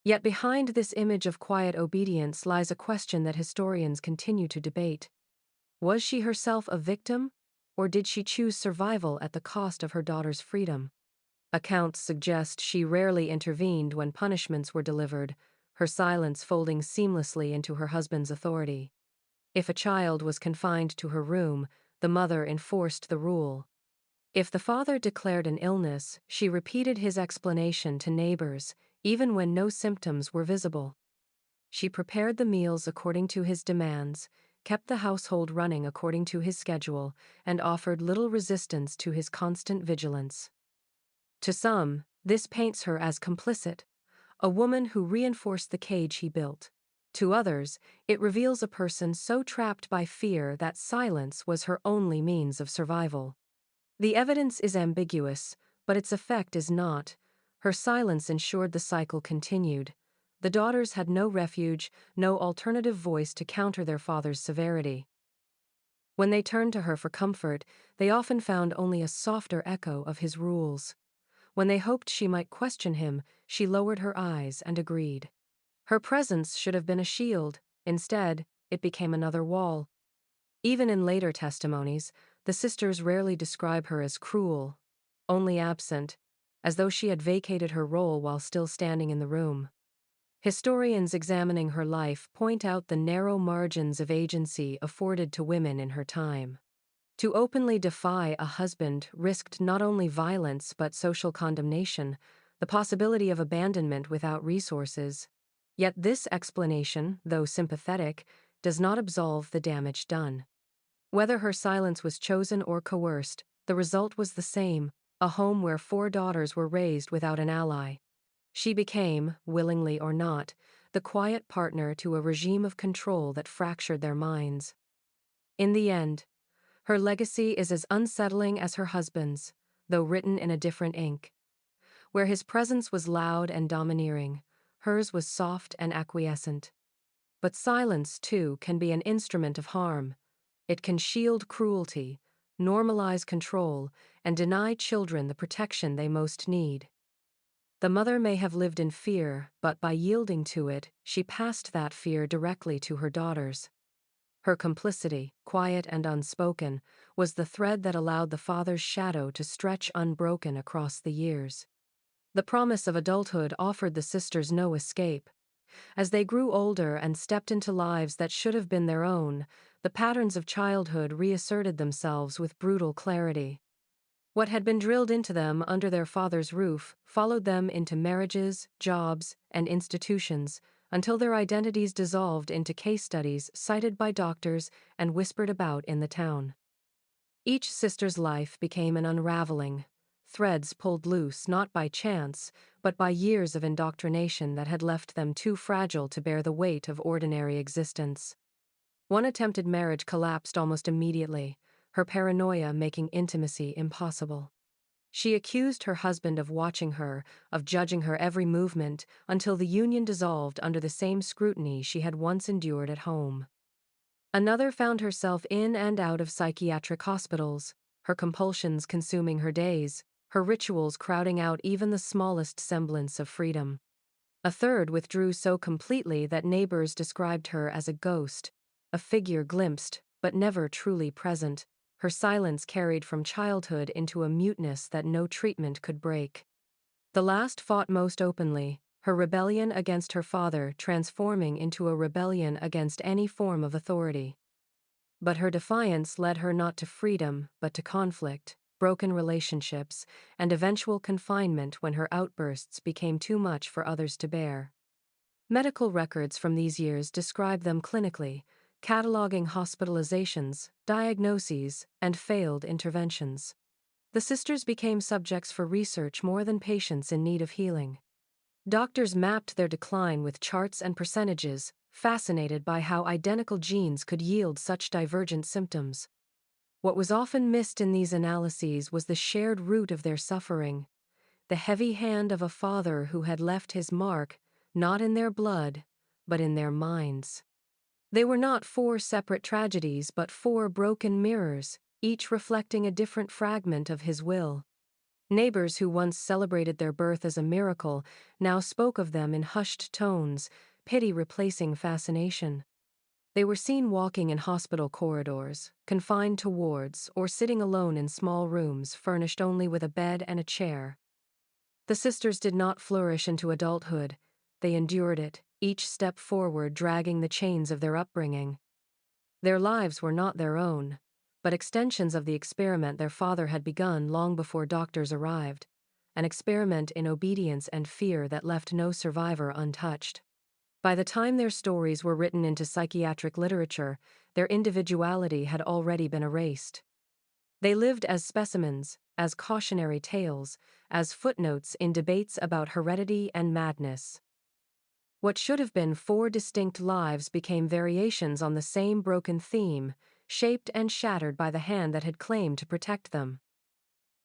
Yet behind this image of quiet obedience lies a question that historians continue to debate. Was she herself a victim, or did she choose survival at the cost of her daughter's freedom? Accounts suggest she rarely intervened when punishments were delivered, her silence folding seamlessly into her husband's authority. If a child was confined to her room, the mother enforced the rule. If the father declared an illness, she repeated his explanation to neighbors, even when no symptoms were visible. She prepared the meals according to his demands, kept the household running according to his schedule, and offered little resistance to his constant vigilance. To some, this paints her as complicit, a woman who reinforced the cage he built. To others, it reveals a person so trapped by fear that silence was her only means of survival. The evidence is ambiguous, but its effect is not. Her silence ensured the cycle continued. The daughters had no refuge, no alternative voice to counter their father's severity. When they turned to her for comfort, they often found only a softer echo of his rules. When they hoped she might question him, she lowered her eyes and agreed. Her presence should have been a shield. Instead, it became another wall. Even in later testimonies, the sisters rarely describe her as cruel, only absent, as though she had vacated her role while still standing in the room. Historians examining her life point out the narrow margins of agency afforded to women in her time. To openly defy a husband risked not only violence but social condemnation, the possibility of abandonment without resources. Yet this explanation, though sympathetic, does not absolve the damage done. Whether her silence was chosen or coerced, the result was the same: a home where 4 daughters were raised without an ally. She became, willingly or not, the quiet partner to a regime of control that fractured their minds. In the end, her legacy is as unsettling as her husband's, though written in a different ink. Where his presence was loud and domineering, hers was soft and acquiescent. But silence, too, can be an instrument of harm. It can shield cruelty, normalize control, and deny children the protection they most need. The mother may have lived in fear, but by yielding to it, she passed that fear directly to her daughters. Her complicity, quiet and unspoken, was the thread that allowed the father's shadow to stretch unbroken across the years. The promise of adulthood offered the sisters no escape. As they grew older and stepped into lives that should have been their own, the patterns of childhood reasserted themselves with brutal clarity. What had been drilled into them under their father's roof followed them into marriages, jobs, and institutions, until their identities dissolved into case studies cited by doctors and whispered about in the town. Each sister's life became an unraveling, threads pulled loose not by chance, but by years of indoctrination that had left them too fragile to bear the weight of ordinary existence. One attempted marriage collapsed almost immediately, her paranoia making intimacy impossible. She accused her husband of watching her, of judging her every movement, until the union dissolved under the same scrutiny she had once endured at home. Another found herself in and out of psychiatric hospitals, her compulsions consuming her days, her rituals crowding out even the smallest semblance of freedom. A third withdrew so completely that neighbors described her as a ghost, a figure glimpsed, but never truly present, her silence carried from childhood into a muteness that no treatment could break. The last fought most openly, her rebellion against her father transforming into a rebellion against any form of authority. But her defiance led her not to freedom, but to conflict, broken relationships, and eventual confinement when her outbursts became too much for others to bear. Medical records from these years describe them clinically, cataloging hospitalizations, diagnoses, and failed interventions. The sisters became subjects for research more than patients in need of healing. Doctors mapped their decline with charts and percentages, fascinated by how identical genes could yield such divergent symptoms. What was often missed in these analyses was the shared root of their suffering, the heavy hand of a father who had left his mark, not in their blood, but in their minds. They were not 4 separate tragedies but 4 broken mirrors, each reflecting a different fragment of his will. Neighbors who once celebrated their birth as a miracle now spoke of them in hushed tones, pity replacing fascination. They were seen walking in hospital corridors, confined to wards, or sitting alone in small rooms furnished only with a bed and a chair. The sisters did not flourish into adulthood. They endured it, each step forward dragging the chains of their upbringing. Their lives were not their own, but extensions of the experiment their father had begun long before doctors arrived. an experiment in obedience and fear that left no survivor untouched. By the time their stories were written into psychiatric literature, their individuality had already been erased. They lived as specimens, as cautionary tales, as footnotes in debates about heredity and madness. What should have been four distinct lives became variations on the same broken theme, shaped and shattered by the hand that had claimed to protect them.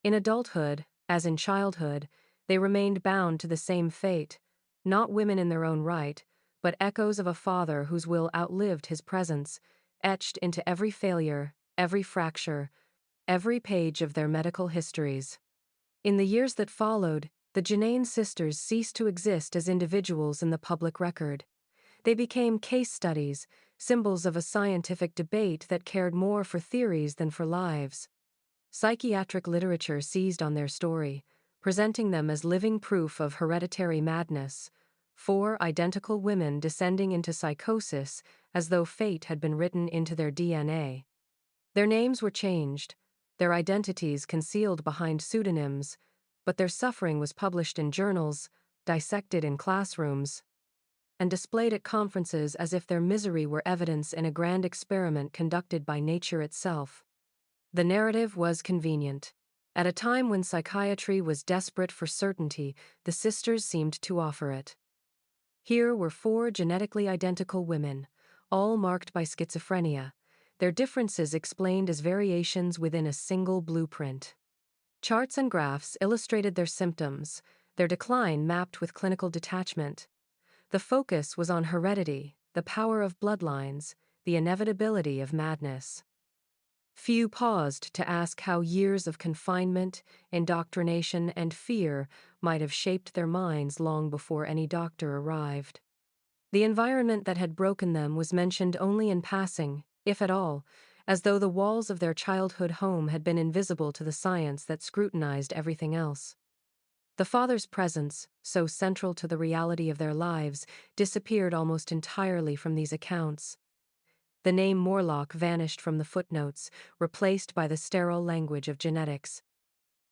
In adulthood, as in childhood, they remained bound to the same fate, not women in their own right, but echoes of a father whose will outlived his presence, etched into every failure, every fracture, every page of their medical histories. In the years that followed, the Janane sisters ceased to exist as individuals in the public record. They became case studies, symbols of a scientific debate that cared more for theories than for lives. Psychiatric literature seized on their story, presenting them as living proof of hereditary madness, four identical women descending into psychosis as though fate had been written into their DNA. Their names were changed, their identities concealed behind pseudonyms, but their suffering was published in journals, dissected in classrooms, and displayed at conferences as if their misery were evidence in a grand experiment conducted by nature itself. The narrative was convenient. At a time when psychiatry was desperate for certainty, the sisters seemed to offer it. Here were four genetically identical women, all marked by schizophrenia, their differences explained as variations within a single blueprint. Charts and graphs illustrated their symptoms, their decline mapped with clinical detachment. The focus was on heredity, the power of bloodlines, the inevitability of madness. Few paused to ask how years of confinement, indoctrination, and fear might have shaped their minds long before any doctor arrived. The environment that had broken them was mentioned only in passing, if at all, as though the walls of their childhood home had been invisible to the science that scrutinized everything else. The father's presence, so central to the reality of their lives, disappeared almost entirely from these accounts. The name Morlok vanished from the footnotes, replaced by the sterile language of genetics.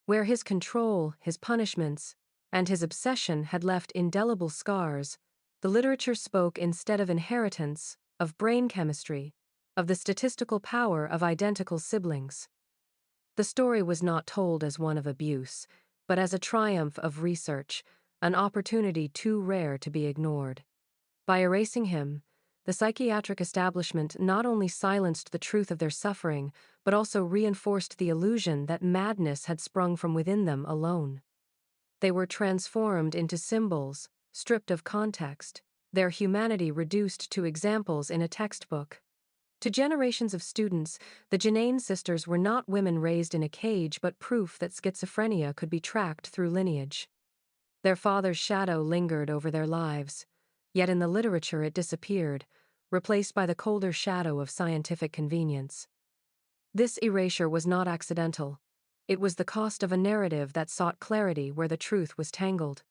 Where his control, his punishments, and his obsession had left indelible scars, the literature spoke instead of inheritance, of brain chemistry, of the statistical power of identical siblings. The story was not told as one of abuse, but as a triumph of research, an opportunity too rare to be ignored. By erasing him, the psychiatric establishment not only silenced the truth of their suffering, but also reinforced the illusion that madness had sprung from within them alone. They were transformed into symbols, stripped of context, their humanity reduced to examples in a textbook. To generations of students, the Janane sisters were not women raised in a cage but proof that schizophrenia could be tracked through lineage. Their father's shadow lingered over their lives, yet in the literature it disappeared, replaced by the colder shadow of scientific convenience. This erasure was not accidental. It was the cost of a narrative that sought clarity where the truth was tangled.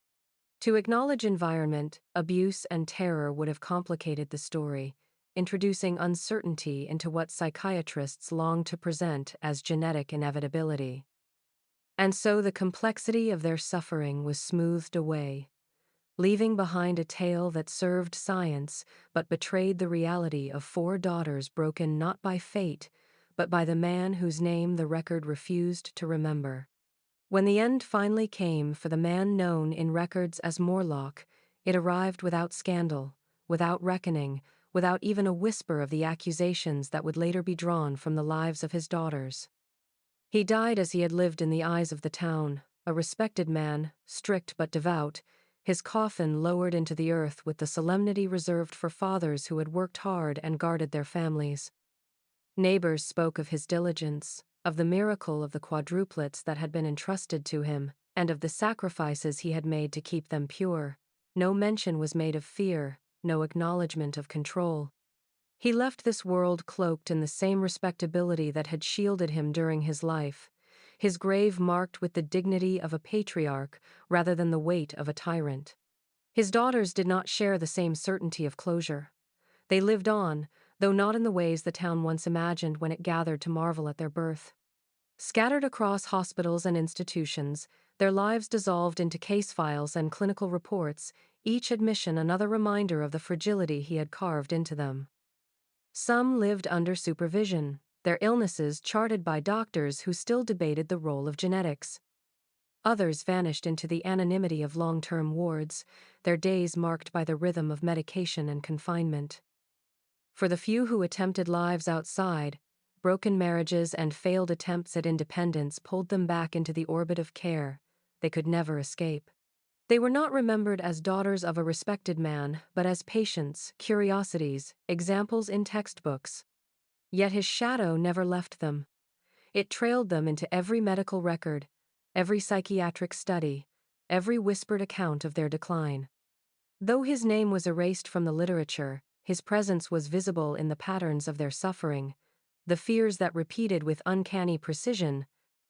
To acknowledge environment, abuse, and terror would have complicated the story, introducing uncertainty into what psychiatrists long to present as genetic inevitability. And so the complexity of their suffering was smoothed away, leaving behind a tale that served science but betrayed the reality of four daughters broken not by fate, but by the man whose name the record refused to remember. When the end finally came for the man known in records as Morlok, it arrived without scandal, without reckoning, without even a whisper of the accusations that would later be drawn from the lives of his daughters. He died as he had lived in the eyes of the town, a respected man, strict but devout, his coffin lowered into the earth with the solemnity reserved for fathers who had worked hard and guarded their families. Neighbors spoke of his diligence, of the miracle of the quadruplets that had been entrusted to him, and of the sacrifices he had made to keep them pure. No mention was made of fear, no acknowledgement of control. He left this world cloaked in the same respectability that had shielded him during his life, his grave marked with the dignity of a patriarch rather than the weight of a tyrant. His daughters did not share the same certainty of closure. They lived on, though not in the ways the town once imagined when it gathered to marvel at their birth. Scattered across hospitals and institutions, Their lives dissolved into case files and clinical reports, each admission another reminder of the fragility he had carved into them. Some lived under supervision, their illnesses charted by doctors who still debated the role of genetics. Others vanished into the anonymity of long-term wards, their days marked by the rhythm of medication and confinement. For the few who attempted lives outside, broken marriages and failed attempts at independence pulled them back into the orbit of care they could never escape. They were not remembered as daughters of a respected man, but as patients, curiosities, examples in textbooks. Yet his shadow never left them. It trailed them into every medical record, every psychiatric study, every whispered account of their decline. Though his name was erased from the literature, his presence was visible in the patterns of their suffering, the fears that repeated with uncanny precision,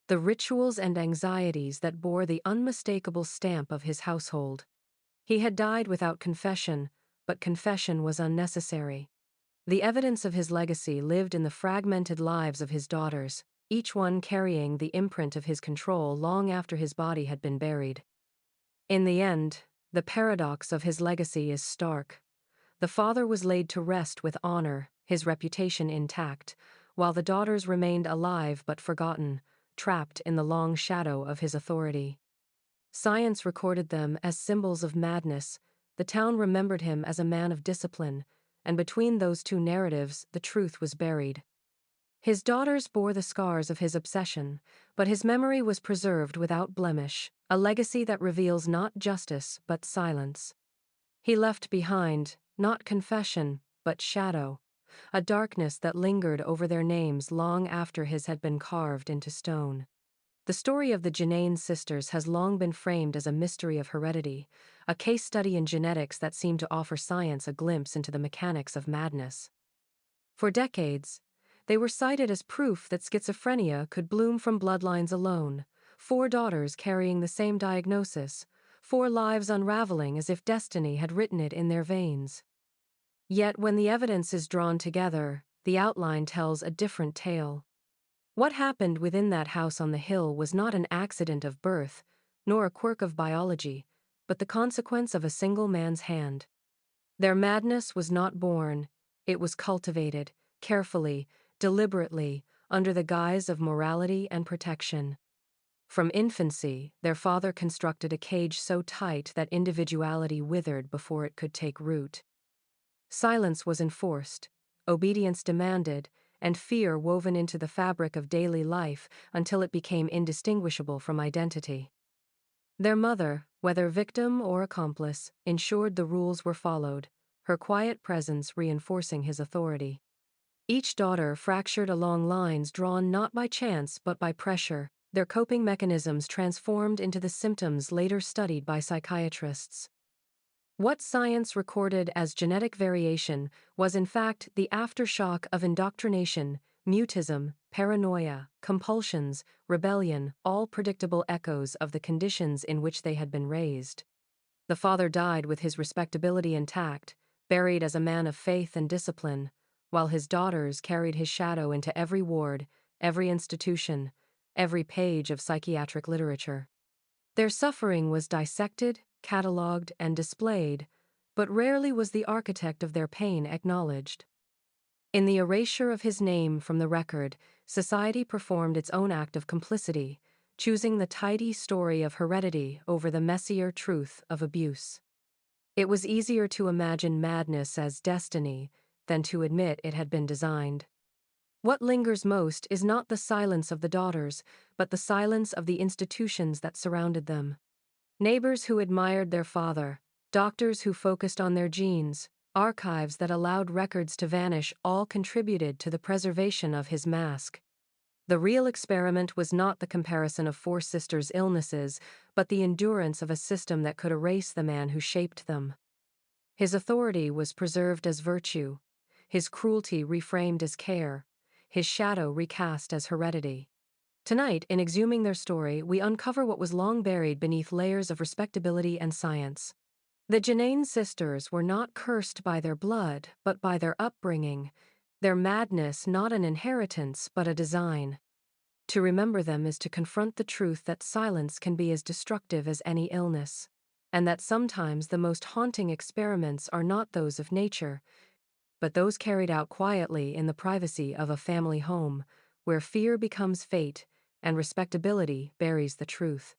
the rituals and anxieties that bore the unmistakable stamp of his household. He had died without confession, but confession was unnecessary. The evidence of his legacy lived in the fragmented lives of his daughters, each one carrying the imprint of his control long after his body had been buried. In the end, the paradox of his legacy is stark. The father was laid to rest with honor, his reputation intact, while the daughters remained alive but forgotten, trapped in the long shadow of his authority. Science recorded them as symbols of madness, the town remembered him as a man of discipline, and between those two narratives the truth was buried. His daughters bore the scars of his obsession, but his memory was preserved without blemish, a legacy that reveals not justice but silence. He left behind, not confession, but shadow, a darkness that lingered over their names long after his had been carved into stone. The story of the Genain sisters has long been framed as a mystery of heredity, a case study in genetics that seemed to offer science a glimpse into the mechanics of madness. For decades, they were cited as proof that schizophrenia could bloom from bloodlines alone, four daughters carrying the same diagnosis, four lives unraveling as if destiny had written it in their veins. Yet when the evidence is drawn together, the outline tells a different tale. What happened within that house on the hill was not an accident of birth, nor a quirk of biology, but the consequence of a single man's hand. Their madness was not born, it was cultivated, carefully, deliberately, under the guise of morality and protection. From infancy, their father constructed a cage so tight that individuality withered before it could take root. Silence was enforced, obedience demanded, and fear woven into the fabric of daily life until it became indistinguishable from identity. Their mother, whether victim or accomplice, ensured the rules were followed, her quiet presence reinforcing his authority. Each daughter fractured along lines drawn not by chance but by pressure, their coping mechanisms transformed into the symptoms later studied by psychiatrists. What science recorded as genetic variation was in fact the aftershock of indoctrination, mutism, paranoia, compulsions, rebellion, all predictable echoes of the conditions in which they had been raised. The father died with his respectability intact, buried as a man of faith and discipline, while his daughters carried his shadow into every ward, every institution, every page of psychiatric literature. Their suffering was dissected, catalogued, and displayed, but rarely was the architect of their pain acknowledged. In the erasure of his name from the record, society performed its own act of complicity, choosing the tidy story of heredity over the messier truth of abuse. It was easier to imagine madness as destiny than to admit it had been designed. What lingers most is not the silence of the daughters, but the silence of the institutions that surrounded them. Neighbors who admired their father, doctors who focused on their genes, archives that allowed records to vanish all contributed to the preservation of his mask. The real experiment was not the comparison of four sisters' illnesses, but the endurance of a system that could erase the man who shaped them. His authority was preserved as virtue, his cruelty reframed as care, his shadow recast as heredity. Tonight, in exhuming their story, we uncover what was long buried beneath layers of respectability and science. The Genain sisters were not cursed by their blood, but by their upbringing, their madness not an inheritance but a design. To remember them is to confront the truth that silence can be as destructive as any illness, and that sometimes the most haunting experiments are not those of nature, but those carried out quietly in the privacy of a family home, where fear becomes fate and respectability buries the truth.